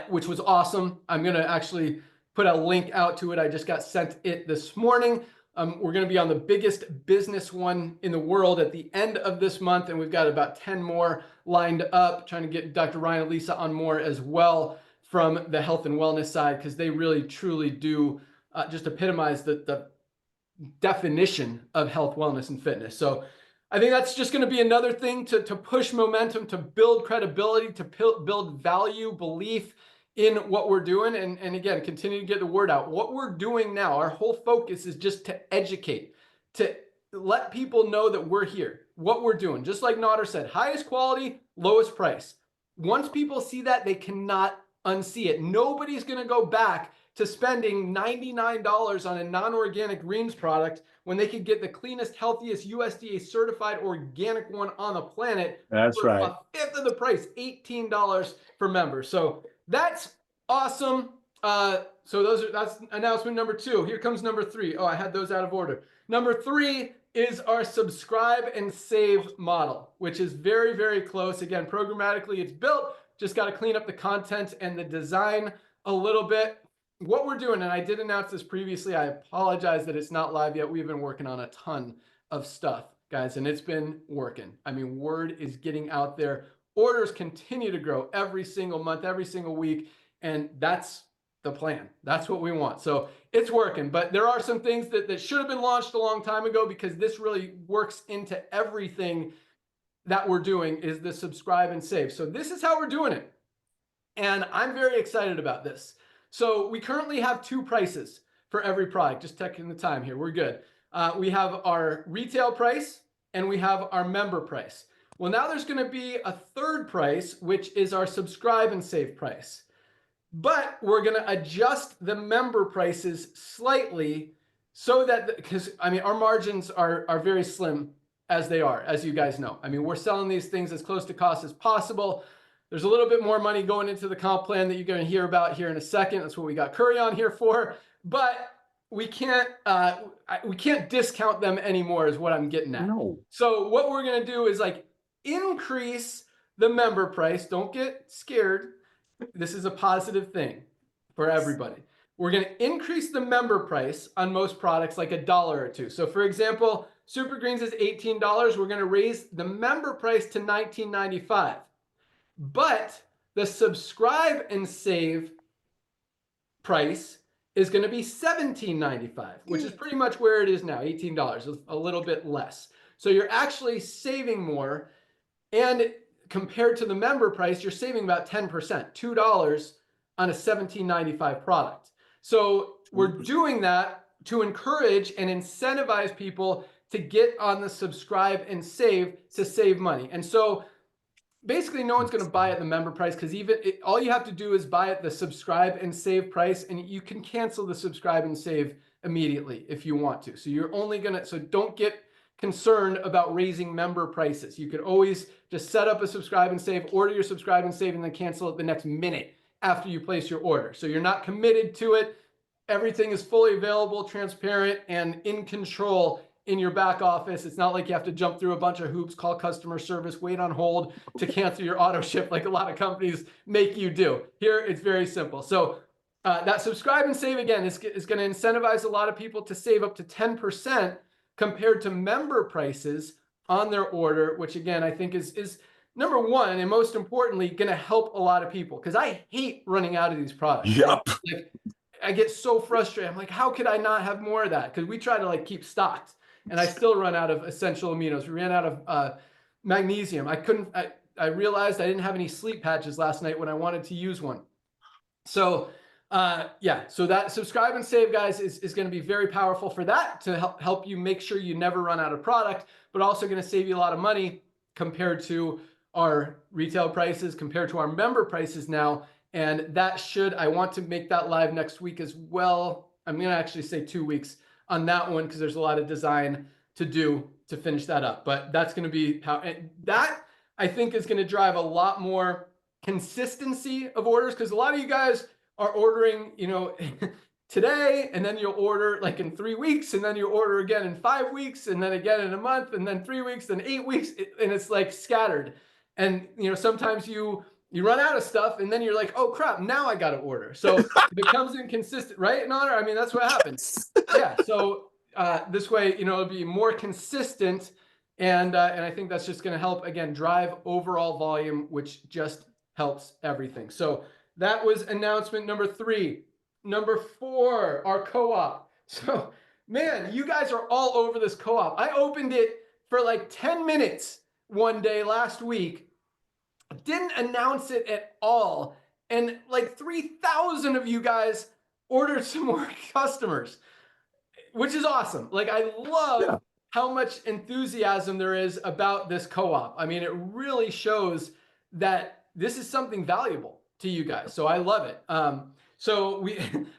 which was awesome. I'm going to actually put a link out to it. I just got sent it this morning. We're going to be on the biggest business one in the world at the end of this month, and we've got about 10 more lined up, trying to get Dr. Ryan and Lisa on more as well from the health and wellness side, because they really, truly do just epitomize the definition of health, wellness, and fitness. So I think that's just going to be another thing to push momentum, to build credibility, to build value, belief in what we're doing. And again, continue to get the word out. What we're doing now, our whole focus is just to educate, to let people know that we're here, what we're doing. Just like Nader said, highest quality, lowest price. Once people see that, they cannot unsee it. Nobody's going to go back to spending $99 on a non-organic greens product when they could get the cleanest, healthiest, USDA certified organic one on the planet. That's for right. a fifth of the price, $18 for members. So that's awesome. So that's announcement number two. Here comes number three. Oh, I had those out of order. Number three is our subscribe and save model, which is very, very close. Again, programmatically it's built. Just got to clean up the content and the design a little bit. What we're doing, and I did announce this previously, I apologize that it's not live yet. We've been working on a ton of stuff, guys, and it's been working. I mean, word is getting out there. Orders continue to grow every single month, every single week, and that's the plan. That's what we want. So it's working, but there are some things that should have been launched a long time ago, because this really works into everything that we're doing, is the subscribe and save. So this is how we're doing it, and I'm very excited about this. So we currently have two prices for every product. Just checking the time here. We're good. We have our retail price and we have our member price. Well, now there's going to be a third price, which is our subscribe and save price. But we're going to adjust the member prices slightly so that, because I mean, our margins are very slim as they are, as you guys know. I mean, we're selling these things as close to cost as possible. There's a little bit more money going into the comp plan that you're going to hear about here in a second. That's what we got Curry on here for. But we can't discount them anymore, is what I'm getting at. No. So what we're going to do is like increase the member price. Don't get scared. This is a positive thing for everybody. We're going to increase the member price on most products like $1 or $2. So for example, Super Greens is $18. We're going to raise the member price to $19.95. But the subscribe and save price is going to be $17.95, which is pretty much where it is now, $18, a little bit less. So you're actually saving more. And compared to the member price, you're saving about 10%, $2 on a $17.95 product. So we're doing that to encourage and incentivize people to get on the subscribe and save to save money. And so basically no one's going to buy at the member price, because all you have to do is buy at the subscribe and save price, and you can cancel the subscribe and save immediately if you want to. So you're only going to, so don't get concerned about raising member prices. You could always just set up a subscribe and save, order your subscribe and save, and then cancel it the next minute after you place your order. So you're not committed to it. Everything is fully available, transparent, and in control in your back office. It's not like you have to jump through a bunch of hoops, call customer service, wait on hold to cancel your auto ship like a lot of companies make you do. Here, it's very simple. So that subscribe and save, again, is going to incentivize a lot of people to save up to 10% compared to member prices on their order, which again, I think is number one, and most importantly, going to help a lot of people, because I hate running out of these products. Yep. Like, I get so frustrated. I'm like, how could I not have more of that? Because we try to like keep stocked, and I still run out of essential aminos. We ran out of magnesium. I realized I didn't have any sleep patches last night when I wanted to use one. So yeah, so that subscribe and save, guys, is going to be very powerful for that, to help you make sure you never run out of product, but also going to save you a lot of money compared to our retail prices, compared to our member prices now. And that I want to make that live next week as well. I'm going to actually say 2 weeks on that one, because there's a lot of design to do to finish that up. But that's going to be that I think is going to drive a lot more consistency of orders, because a lot of you guys are ordering, today, and then you'll order like in 3 weeks, and then you order again in 5 weeks, and then again in a month, and then 3 weeks, then 8 weeks, and it's like scattered. And sometimes you run out of stuff, and then you're like, oh crap, now I got to order. So it becomes inconsistent, right? In honor, I mean, that's what happens. Yeah. So this way, it'll be more consistent, and I think that's just going to help again drive overall volume, which just helps everything. So that was announcement number 3. Number 4, our co-op. So, man, you guys are all over this co-op. I opened it for like 10 minutes one day last week, didn't announce it at all, and like 3,000 of you guys ordered some more customers, which is awesome. Like, I love how much enthusiasm there is about this co-op. I mean, it really shows that this is something valuable to you guys. So I love it. So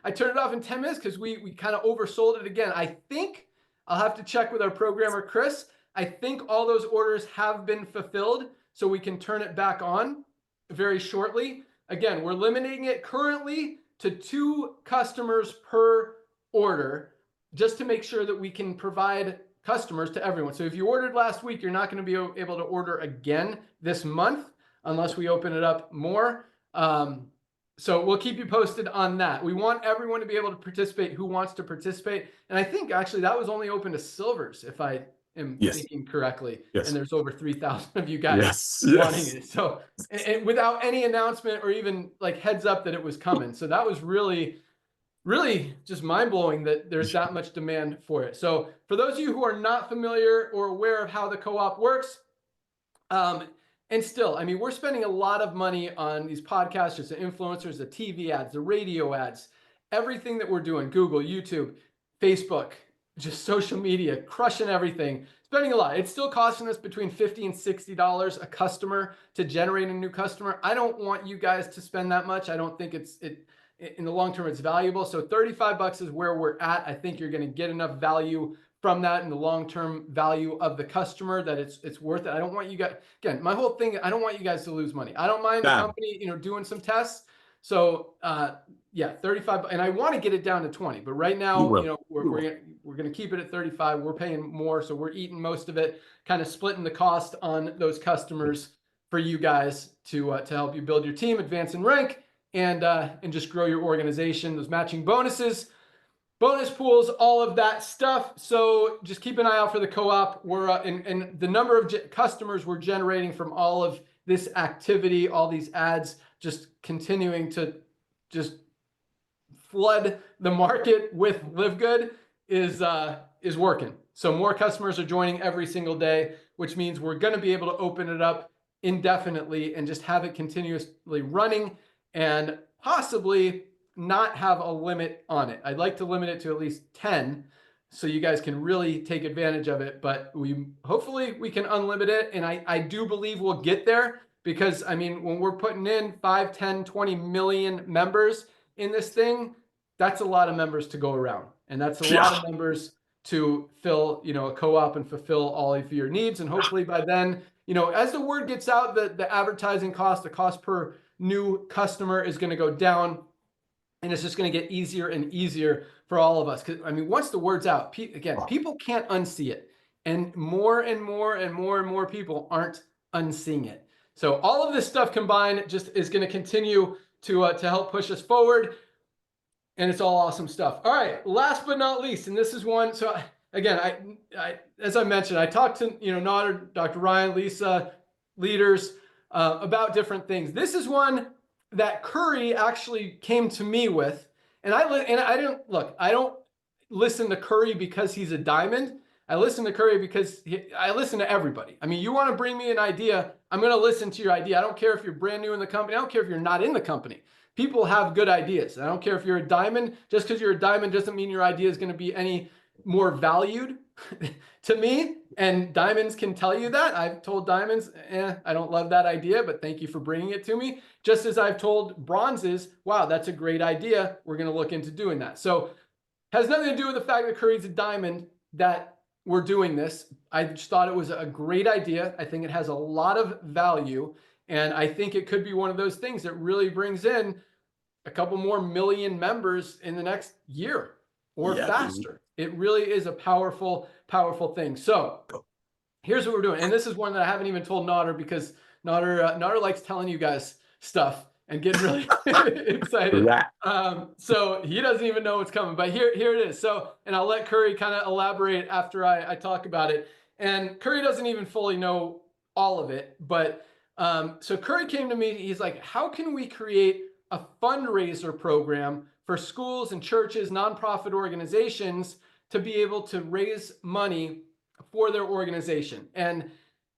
I turned it off in 10 minutes because we kind of oversold it again. I think I'll have to check with our programmer, Chris. I think all those orders have been fulfilled, so we can turn it back on very shortly. Again, we're limiting it currently to 2 customers per order, just to make sure that we can provide customers to everyone. So if you ordered last week, you're not going to be able to order again this month unless we open it up more. So we'll keep you posted on that. We want everyone to be able to participate who wants to participate. And I think actually that was only open to silvers, if I am thinking correctly. And there's over 3,000 of you guys wanting it. So and without any announcement or even like heads up that it was coming. So that was really just mind-blowing that there's that much demand for it. So for those of you who are not familiar or aware of how the co-op works, and still, I mean, we're spending a lot of money on these podcasters, the influencers, the TV ads, the radio ads, everything that we're doing, Google, YouTube, Facebook, just social media, crushing everything, spending a lot. It's still costing us between $50 and $60 a customer to generate a new customer. I don't want you guys to spend that much. I don't think in the long term, it's valuable. So $35 is where we're at. I think you're going to get enough value from that in the long-term value of the customer that it's worth it. I don't want you guys, again, my whole thing, I don't want you guys to lose money. I don't mind the company, doing some tests. So yeah, 35, and I want to get it down to 20, but right now, we're going to keep it at 35. We're paying more. So we're eating most of it, kind of splitting the cost on those customers for you guys to help you build your team, advance in rank, and just grow your organization, those matching bonuses, bonus pools, all of that stuff. So just keep an eye out for the co-op. We're and the number of customers we're generating from all of this activity, all these ads, just continuing to just flood the market with LiveGood is working. So more customers are joining every single day, which means we're going to be able to open it up indefinitely and just have it continuously running and possibly not have a limit on it. I'd like to limit it to at least 10 so you guys can really take advantage of it, but hopefully we can unlimit it. And I do believe we'll get there because I mean, when we're putting in 5, 10, 20 million members in this thing, that's a lot of members to go around. And that's a lot of members to fill, a co-op and fulfill all of your needs. And hopefully by then, as the word gets out, the advertising cost, the cost per new customer is going to go down. And it's just going to get easier and easier for all of us. Because I mean, once the word's out, people can't unsee it. And more and more and more and more people aren't unseeing it. So all of this stuff combined just is going to continue to help push us forward. And it's all awesome stuff. All right, last but not least, and this is one. So again, I as I mentioned, I talked to Nodder, Dr. Ryan, Lisa, leaders about different things. This is one that Curry actually came to me with, and I don't listen to Curry because he's a diamond. I listen to Curry because I listen to everybody. I mean, you want to bring me an idea, I'm going to listen to your idea. I don't care if you're brand new in the company. I don't care if you're not in the company. People have good ideas. I don't care if you're a diamond. Just because you're a diamond doesn't mean your idea is going to be any more valued to me. And diamonds can tell you that. I've told diamonds, I don't love that idea, but thank you for bringing it to me. Just as I've told bronzes, wow, that's a great idea. We're going to look into doing that. So has nothing to do with the fact that Curry's a diamond that we're doing this. I just thought it was a great idea. I think it has a lot of value. And I think it could be one of those things that really brings in a couple more million members in the next year or Yeah. faster. It really is a powerful, powerful thing. So here's what we're doing. And this is one that I haven't even told Nodder, because Nodder likes telling you guys stuff and getting really excited. So he doesn't even know what's coming, but here it is. So, and I'll let Curry kind of elaborate after I talk about it. And Curry doesn't even fully know all of it, but so Curry came to me, he's like, how can we create a fundraiser program for schools and churches, nonprofit organizations, to be able to raise money for their organization? And,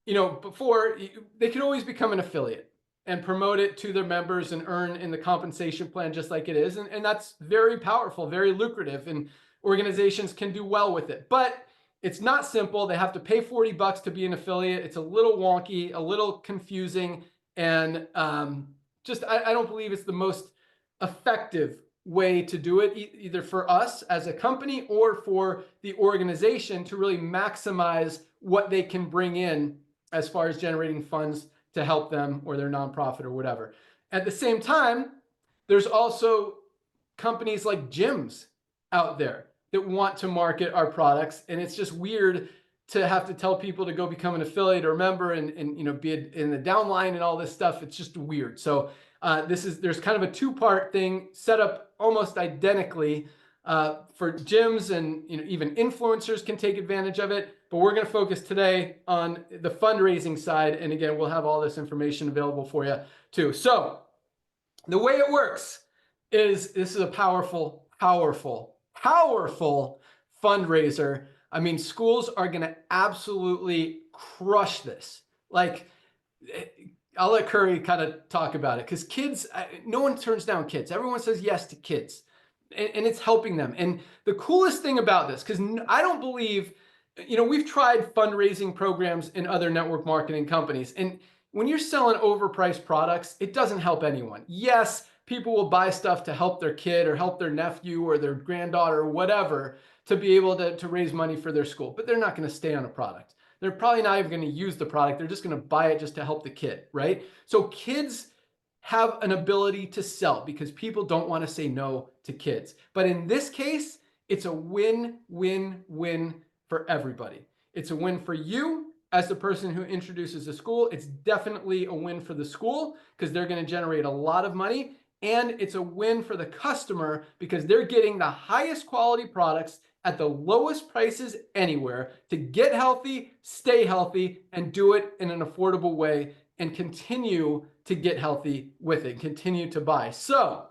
you know, before, they could always become an affiliate and promote it to their members and earn in the compensation plan just like it is. And that's very powerful, very lucrative, and organizations can do well with it. But it's not simple. They have to pay $40 to be an affiliate. It's a little wonky, a little confusing, and I don't believe it's the most effective way to do it, either for us as a company or for the organization to really maximize what they can bring in as far as generating funds to help them or their nonprofit or whatever. At the same time, there's also companies like gyms out there that want to market our products, and it's just weird to have to tell people to go become an affiliate or member and you know, be in the downline and all this stuff. It's just weird. So there's kind of a two-part thing set up almost identically for gyms, and you know, even influencers can take advantage of it. But we're going to focus today on the fundraising side, and again, we'll have all this information available for you too. So the way it works is this is a powerful fundraiser. I mean, schools are going to absolutely crush this. Like, I'll let Curry kind of talk about it, because kids, no one turns down kids. Everyone says yes to kids, and it's helping them. And the coolest thing about this, because I don't believe, you know, we've tried fundraising programs in other network marketing companies, and when you're selling overpriced products, it doesn't help anyone. Yes, people will buy stuff to help their kid or help their nephew or their granddaughter or whatever to be able to raise money for their school, but they're not going to stay on a product. They're probably not even going to use the product. They're just going to buy it just to help the kid, right? So kids have an ability to sell because people don't want to say no to kids. But in this case, it's a win-win-win for everybody. It's a win for you as the person who introduces the school. It's definitely a win for the school because they're going to generate a lot of money. And it's a win for the customer because they're getting the highest quality products at the lowest prices anywhere to get healthy, stay healthy, and do it in an affordable way and continue to get healthy with it, continue to buy. So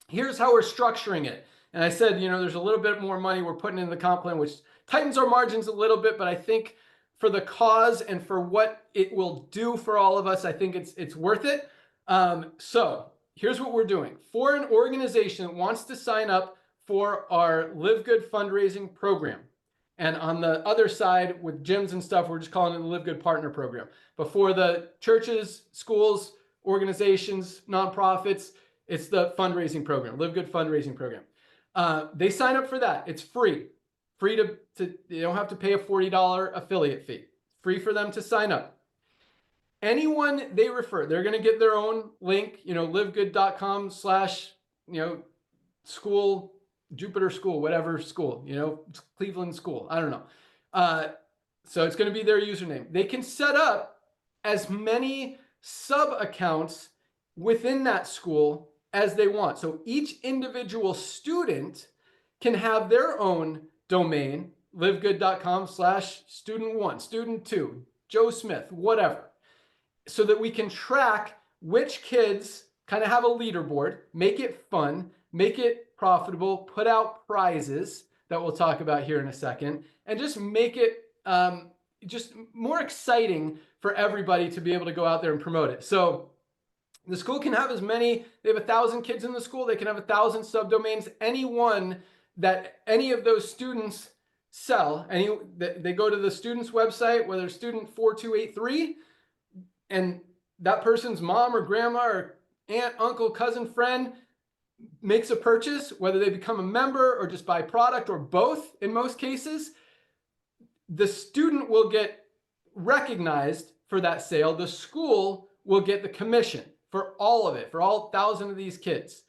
here's how we're structuring it. And I said, you know, there's a little bit more money we're putting in the comp plan, which tightens our margins a little bit, but I think for the cause and for what it will do for all of us, I think it's worth it. So here's what we're doing. For an organization that wants to sign up for our LiveGood fundraising program, and on the other side with gyms and stuff, we're just calling it the LiveGood Partner Program. But for the churches, schools, organizations, nonprofits, it's the fundraising program, LiveGood fundraising program. They sign up for that. It's free to you don't have to pay a $40 affiliate fee. Free for them to sign up. Anyone they refer, they're going to get their own link, you know, livegood.com/ school, Jupiter school, whatever school, you know, Cleveland school. I don't know. So it's going to be their username. They can set up as many sub accounts within that school as they want. So each individual student can have their own domain, livegood.com/ student1, student2, Joe Smith, whatever, so that we can track which kids, kind of have a leaderboard, make it fun, make it profitable, put out prizes that we'll talk about here in a second, and just make it just more exciting for everybody to be able to go out there and promote it. So the school can have as many, they have 1,000 kids in the school, they can have 1,000 subdomains. Any one that any of those students sell, they go to the student's website, whether student 4283, and that person's mom or grandma or aunt, uncle, cousin, friend makes a purchase, whether they become a member or just buy product or both in most cases, the student will get recognized for that sale. The school will get the commission for all of it, for all 1,000 of these kids.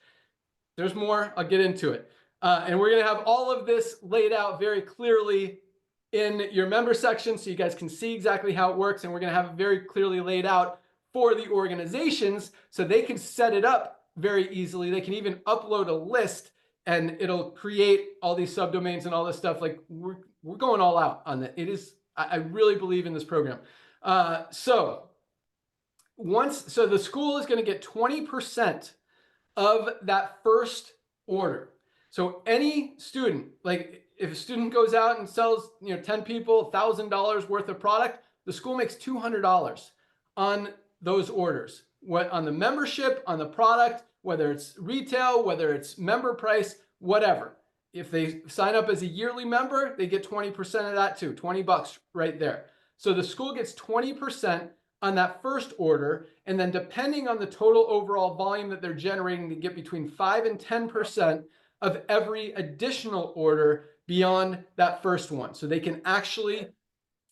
there's more. I'll get into it. And we're going to have all of this laid out very clearly in your member section so you guys can see exactly how it works. And we're going to have it very clearly laid out for the organizations so they can set it up very easily. They can even upload a list and it'll create all these subdomains and all this stuff. Like we're going all out on that. It is, I really believe in this program. So the school is going to get 20% of that first order. So any student, like if a student goes out and sells, 10 people, $1,000 worth of product, the school makes $200 on those orders. What on the membership, on the product, whether it's retail, whether it's member price, whatever. If they sign up as a yearly member, they get 20% of that too, $20 right there. So the school gets 20% on that first order, and then depending on the total overall volume that they're generating, they get between 5 and 10% of every additional order beyond that first one. So they can actually,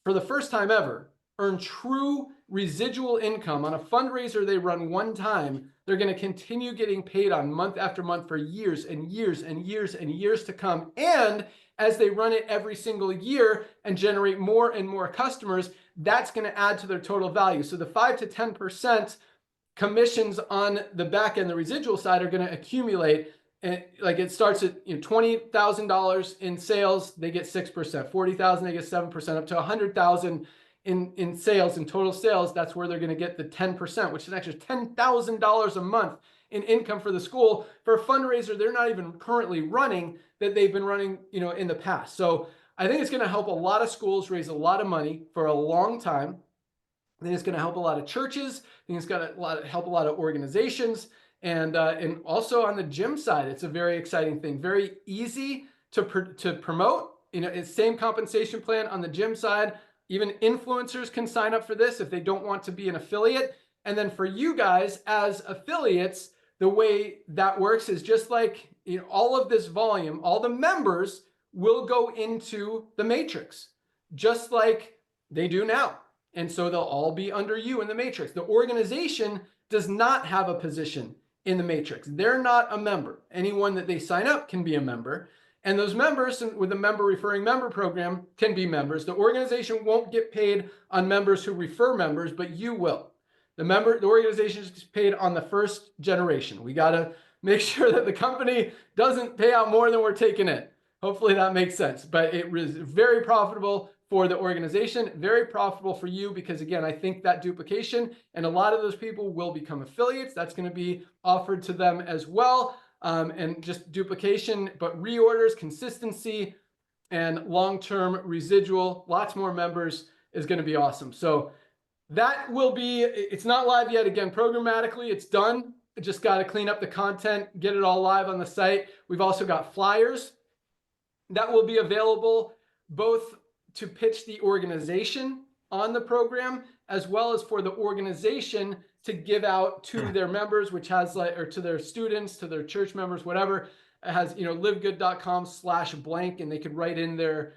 for the first time ever, earn true residual income on a fundraiser they run one time. They're going to continue getting paid on month after month for years and years and years and years to come. And as they run it every single year and generate more and more customers, that's going to add to their total value. So the 5 to 10% commissions on the back end, the residual side, are going to accumulate. And like it starts at $20,000 in sales, they get 6%. 40,000, they get 7%. Up to 100,000 in sales, in total sales, that's where they're going to get the 10%, which is actually $10,000 a month in income for the school for a fundraiser they're not even currently running, that they've been running, in the past. So I think it's going to help a lot of schools raise a lot of money for a long time. I think it's going to help a lot of churches. I think it's going to help a lot of organizations. And also on the gym side, it's a very exciting thing. Very easy to promote. It's same compensation plan on the gym side. Even influencers can sign up for this if they don't want to be an affiliate. And then for you guys as affiliates, the way that works is just like all of this volume, all the members will go into the matrix, just like they do now. And so they'll all be under you in the matrix. The organization does not have a position in the matrix. They're not a member. Anyone that they sign up can be a member. And those members with the member referring member program can be members. The organization won't get paid on members who refer members, but you will. The organization is paid on the first generation. We got to make sure that the company doesn't pay out more than we're taking in. Hopefully that makes sense. But it was very profitable for the organization, very profitable for you, because again, I think that duplication and a lot of those people will become affiliates. That's going to be offered to them as well. And just duplication, but reorders, consistency, and long-term residual, lots more members is going to be awesome. So that will be, it's not live yet. Again, programmatically, it's done. Just got to clean up the content, get it all live on the site. We've also got flyers that will be available both to pitch the organization on the program, as well as for the organization to give out to their members, which has or to their students, to their church members, whatever. It has, livegood.com/blank, and they could write in their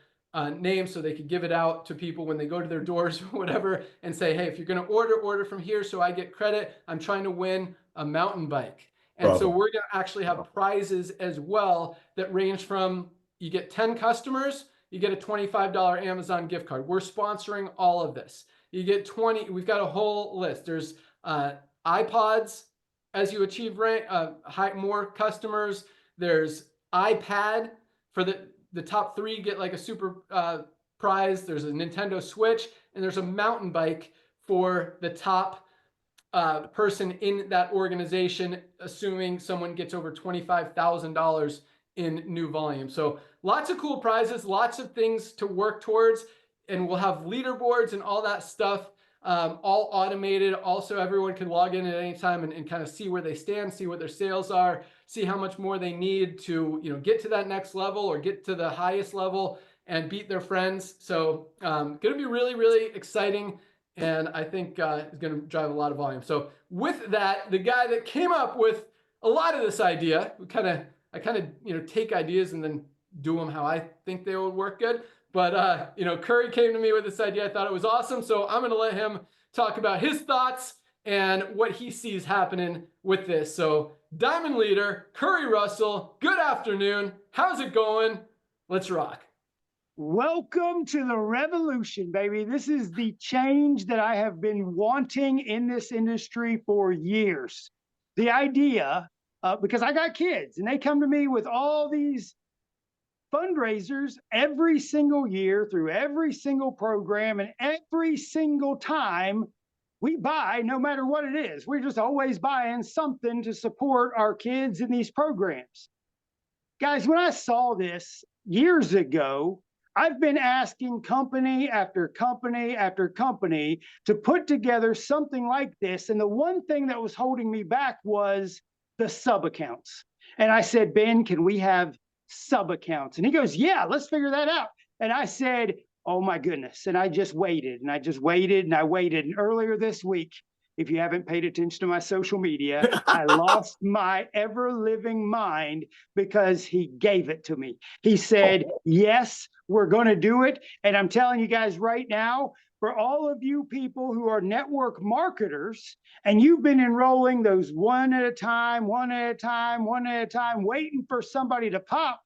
name so they could give it out to people when they go to their doors or whatever, and say, hey, if you're going to order from here so I get credit, I'm trying to win a mountain bike. And so we're going to actually have prizes as well that range from, you get 10 customers, you get a $25 Amazon gift card. We're sponsoring all of this. You get 20, we've got a whole list. There's iPods as you achieve more customers. There's iPad for the top 3 get like a super prize. There's a Nintendo Switch, and there's a mountain bike for the top person in that organization, assuming someone gets over $25,000 in new volume. So lots of cool prizes, lots of things to work towards, and we'll have leaderboards and all that stuff, all automated. Also, everyone can log in at any time and kind of see where they stand, see what their sales are, see how much more they need to get to that next level or get to the highest level and beat their friends. So going to be really, really exciting, and I think is going to drive a lot of volume. So with that, the guy that came up with a lot of this idea, I kind of take ideas and then do them how I think they would work good. But Curry came to me with this idea. I thought it was awesome. So I'm going to let him talk about his thoughts and what he sees happening with this. So Diamond Leader, Curry Russell, good afternoon. How's it going? Let's rock. Welcome to the revolution, baby. This is the change that I have been wanting in this industry for years. The idea, because I got kids and they come to me with all these fundraisers every single year through every single program, and every single time we buy, no matter what it is, we're just always buying something to support our kids in these programs. Guys, when I saw this years ago, I've been asking company after company after company to put together something like this. And the one thing that was holding me back was the sub accounts. And I said, Ben, can we have sub accounts? And he goes, yeah, let's figure that out. And I said, oh my goodness. And I just waited and I just waited and I waited. And earlier this week, if you haven't paid attention to my social media, I lost my ever-living mind because he gave it to me. He said, yes, we're going to do it. And I'm telling you guys right now, for all of you people who are network marketers, and you've been enrolling those one at a time, waiting for somebody to pop,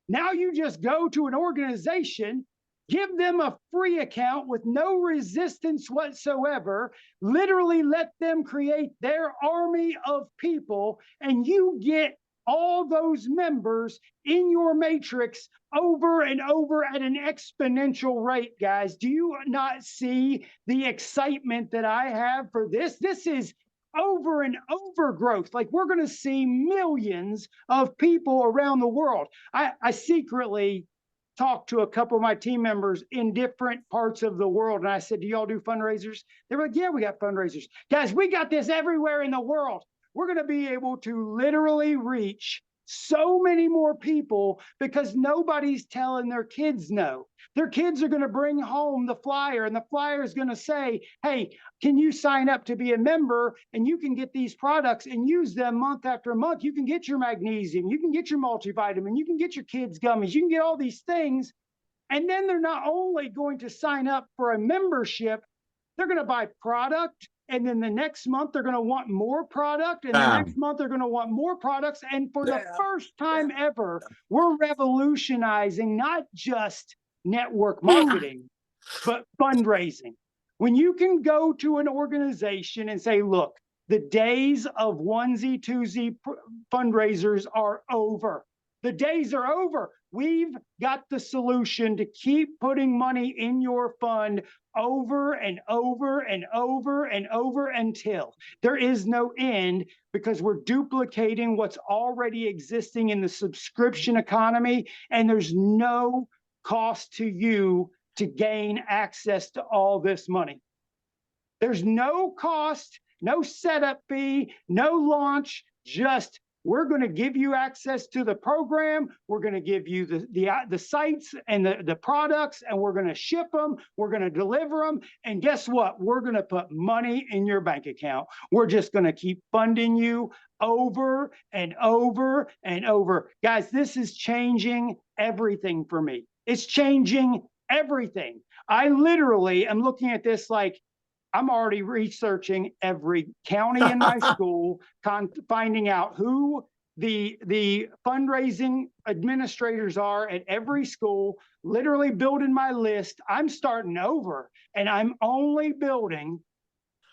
now you just go to an organization, give them a free account with no resistance whatsoever, literally let them create their army of people, and you get all those members in your matrix over and over at an exponential rate, guys. Do you not see the excitement that I have for this? This is over and over growth. Like, we're going to see millions of people around the world. I secretly talked to a couple of my team members in different parts of the world. And I said, do y'all do fundraisers? They were like, yeah, we got fundraisers. Guys, we got this everywhere in the world. We're going to be able to literally reach so many more people because nobody's telling their kids no. Their kids are going to bring home the flyer, and the flyer is going to say, hey, can you sign up to be a member, and you can get these products and use them month after month. You can get your magnesium, you can get your multivitamin, you can get your kids gummies, you can get all these things. And then they're not only going to sign up for a membership, they're going to buy product. And then the next month, they're going to want more product. And the next month, they're going to want more products. And for the first time ever, we're revolutionizing not just network marketing, but fundraising. When you can go to an organization and say, look, the days of onesie, twosie fundraisers are over. The days are over. We've got the solution to keep putting money in your fund over and over and over and over until there is no end, because we're duplicating what's already existing in the subscription economy, and there's no cost to you to gain access to all this money. There's no cost, no setup fee, no launch, just we're going to give you access to the program. We're going to give you the sites and the products, and we're going to ship them. We're going to deliver them. And guess what? We're going to put money in your bank account. We're just going to keep funding you over and over and over. Guys, this is changing everything for me. It's changing everything. I literally am looking at this like, I'm already researching every county in my school, finding out who the fundraising administrators are at every school, literally building my list. I'm starting over, and I'm only building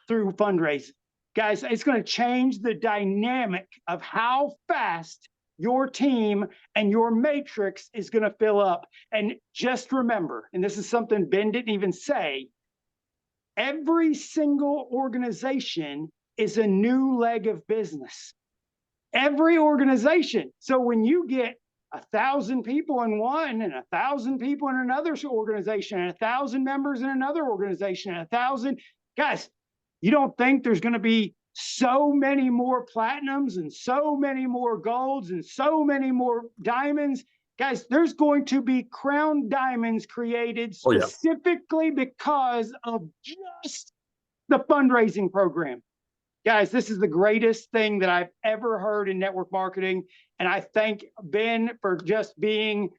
through fundraising. Guys, it's going to change the dynamic of how fast your team and your matrix is going to fill up. And just remember, and this is something Ben didn't even say, every single organization is a new leg of business. Every organization. So when you get 1,000 people in one, and 1,000 people in another organization, and 1,000 members in another organization, and 1,000, guys, you don't think there's going to be so many more platinums and so many more golds and so many more diamonds? Guys, there's going to be crown diamonds created specifically because of just the fundraising program. Guys, this is the greatest thing that I've ever heard in network marketing. And I thank Ben for just being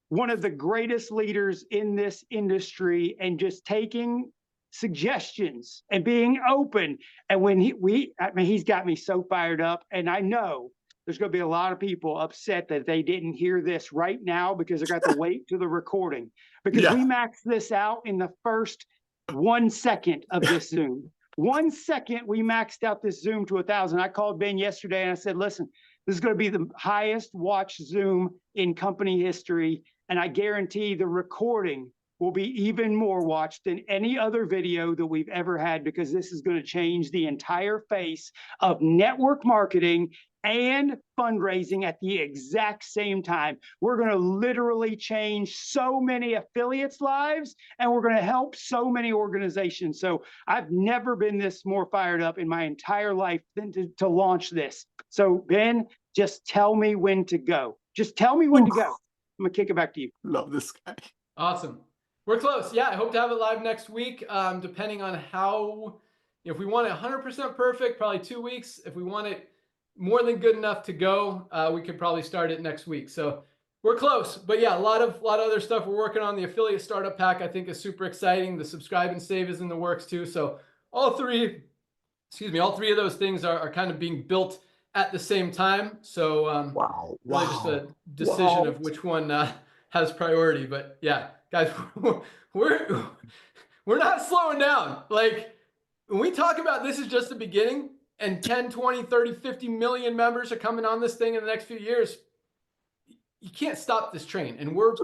one of the greatest leaders in this industry and just taking suggestions and being open. And when he's got me so fired up, and I know there's going to be a lot of people upset that they didn't hear this right now because they're going to have to wait to the recording, because we maxed this out in the first 1 second of this Zoom. 1 second, we maxed out this Zoom to 1,000. I called Ben yesterday and I said, listen, this is going to be the highest watched Zoom in company history. And I guarantee the recording will be even more watched than any other video that we've ever had, because this is going to change the entire face of network marketing and fundraising at the exact same time. We're going to literally change so many affiliates' lives, and we're going to help so many organizations. So I've never been this more fired up in my entire life than to launch this. So Ben, just tell me when to go. Just tell me when to go. I'm going to kick it back to you. Love this guy. Awesome. We're close. Yeah, I hope to have it live next week, depending on how, if we want it 100% perfect, probably 2 weeks. If we want it more than good enough to go, we could probably start it next week. So we're close. But yeah, a lot of other stuff we're working on. The affiliate startup pack, I think, is super exciting. The subscribe and save is in the works too. So all three of those things are kind of being built at the same time. So really just a decision of which one has priority. But yeah, guys, we're not slowing down. Like, when we talk about this is just the beginning, and 10, 20, 30, 50 million members are coming on this thing in the next few years, you can't stop this train. And we're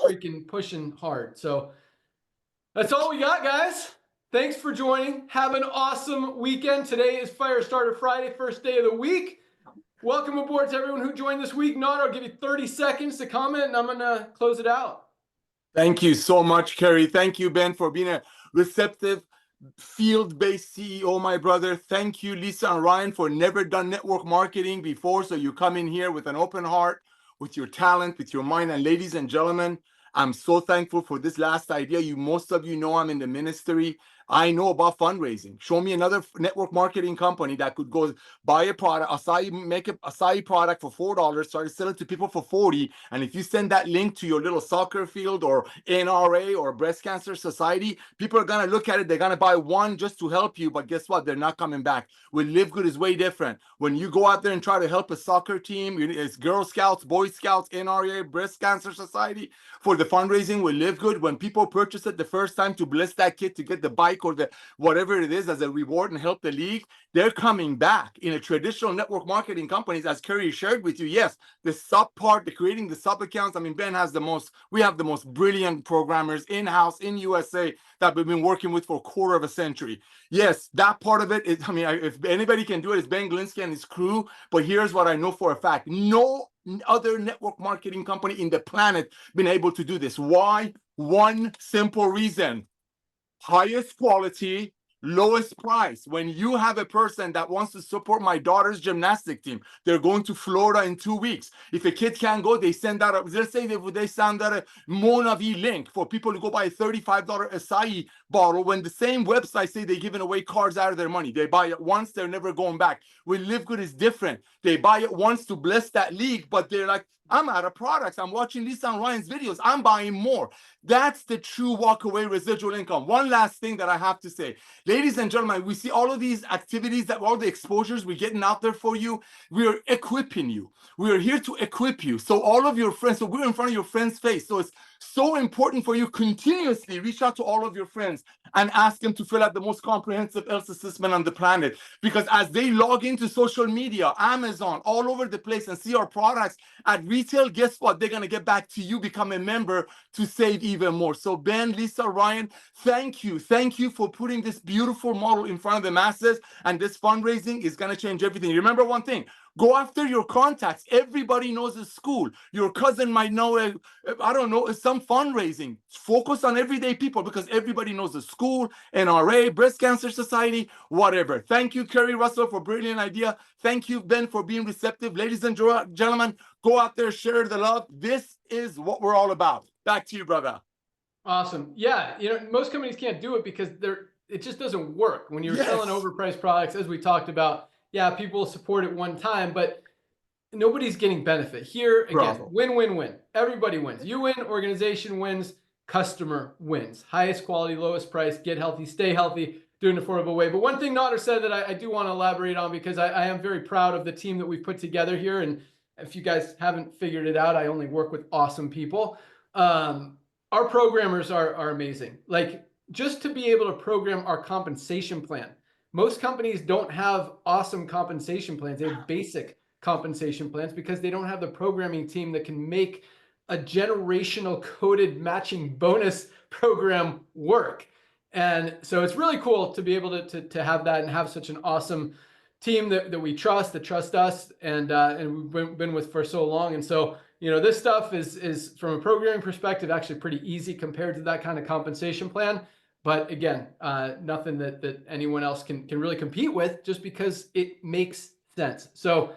freaking pushing hard. So that's all we got, guys. Thanks for joining. Have an awesome weekend. Today is Firestarter Friday, first day of the week. Welcome aboard to everyone who joined this week. Not, I'll give you 30 seconds to comment, and I'm going to close it out. Thank you so much, Kerry. Thank you, Ben, for being a receptive, field-based CEO, my brother. Thank you, Lisa and Ryan, for never done network marketing before. So you come in here with an open heart, with your talent, with your mind. And ladies and gentlemen, I'm so thankful for this last idea. Most of you know I'm in the ministry. I know about fundraising. Show me another network marketing company that could go buy a product, make a acai product for $4, start to sell it to people for $40. And if you send that link to your little soccer field or NRA or Breast Cancer Society, people are going to look at it. They're going to buy one just to help you. But guess what? They're not coming back. With LiveGood is way different. When you go out there and try to help a soccer team, it's Girl Scouts, Boy Scouts, NRA, Breast Cancer Society, for the fundraising with LiveGood, when people purchase it the first time to bless that kid to get the bike or the whatever it is as a reward and help the league, they're coming back. In a traditional network marketing companies, as Kerry shared with you, yes, the sub part, the creating the sub accounts. I mean, Ben has we have the most brilliant programmers in-house in USA that we've been working with for a quarter of a century. Yes, that part of it is, I mean, if anybody can do it, it's Ben Glinsky and his crew. But here's what I know for a fact. No other network marketing company in the planet been able to do this. Why? One simple reason: highest quality, lowest price. When you have a person that wants to support my daughter's gymnastic team, they're going to Florida in 2 weeks. If a kid can't go, they send out let's say they send out a Monavi link for people to go buy a $35 acai bottle, when the same website say they're giving away cards out of their money. They buy it once, they're never going back. With LiveGood is different. They buy it once to bless that league, but they're like, I'm out of products. I'm watching Lisa and Ryan's videos. I'm buying more. That's the true walkaway residual income. One last thing that I have to say. Ladies and gentlemen, we see all of these activities, that all the exposures we're getting out there for you. We are equipping you. We are here to equip you. So all of your friends, so we're in front of your friend's face. So it's so important for you continuously reach out to all of your friends and ask them to fill out the most comprehensive health assessment on the planet. Because as they log into social media, Amazon, all over the place, and see our products at retail, guess what? They're going to get back to you, become a member to save even more. So Ben, Lisa, Ryan, thank you. Thank you for putting this beautiful model in front of the masses. And this fundraising is going to change everything. Remember one thing. Go after your contacts. Everybody knows a school. Your cousin might know, I don't know, some fundraising. Focus on everyday people, because everybody knows a school, NRA, Breast Cancer Society, whatever. Thank you, Kerry Russell, for a brilliant idea. Thank you, Ben, for being receptive. Ladies and gentlemen, go out there, share the love. This is what we're all about. Back to you, brother. Awesome. Yeah, most companies can't do it because it just doesn't work. When you're selling overpriced products, as we talked about, yeah, people will support it one time, but nobody's getting benefit. Here, again, win-win-win. Everybody wins. You win, organization wins. customer wins. Highest quality, lowest price, get healthy, stay healthy, do it in an affordable way. But one thing Nader said that I do want to elaborate on, because I am very proud of the team that we've put together here. And if you guys haven't figured it out, I only work with awesome people. Our programmers are amazing. Like, just to be able to program our compensation plan. Most companies don't have awesome compensation plans. They have basic compensation plans because they don't have the programming team that can make a generational coded matching bonus program work. And so it's really cool to be able to have that and have such an awesome team that we trust, that trust us, and we've been with for so long. And so, you know, this stuff is from a programming perspective actually pretty easy compared to that kind of compensation plan. But again, nothing that anyone else can really compete with, just because it makes sense. So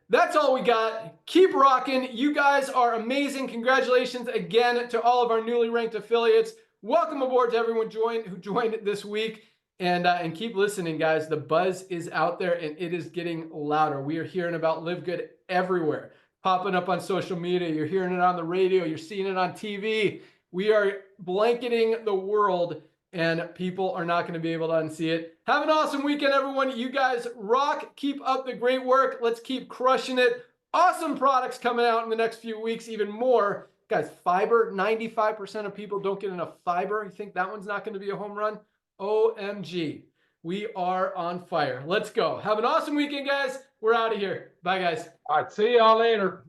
that's all we got. Keep rocking. You guys are amazing. Congratulations again to all of our newly ranked affiliates. Welcome aboard to everyone who joined this week. And keep listening, guys. The buzz is out there and it is getting louder. We are hearing about LiveGood everywhere, popping up on social media. You're hearing it on the radio. You're seeing it on TV. We are blanketing the world, and people are not going to be able to unsee it. Have an awesome weekend, everyone. You guys rock. Keep up the great work. Let's keep crushing it. Awesome products coming out in the next few weeks, even more. Guys, fiber, 95% of people don't get enough fiber. You think that one's not going to be a home run? OMG. We are on fire. Let's go. Have an awesome weekend, guys. We're out of here. Bye, guys. All right. See y'all later.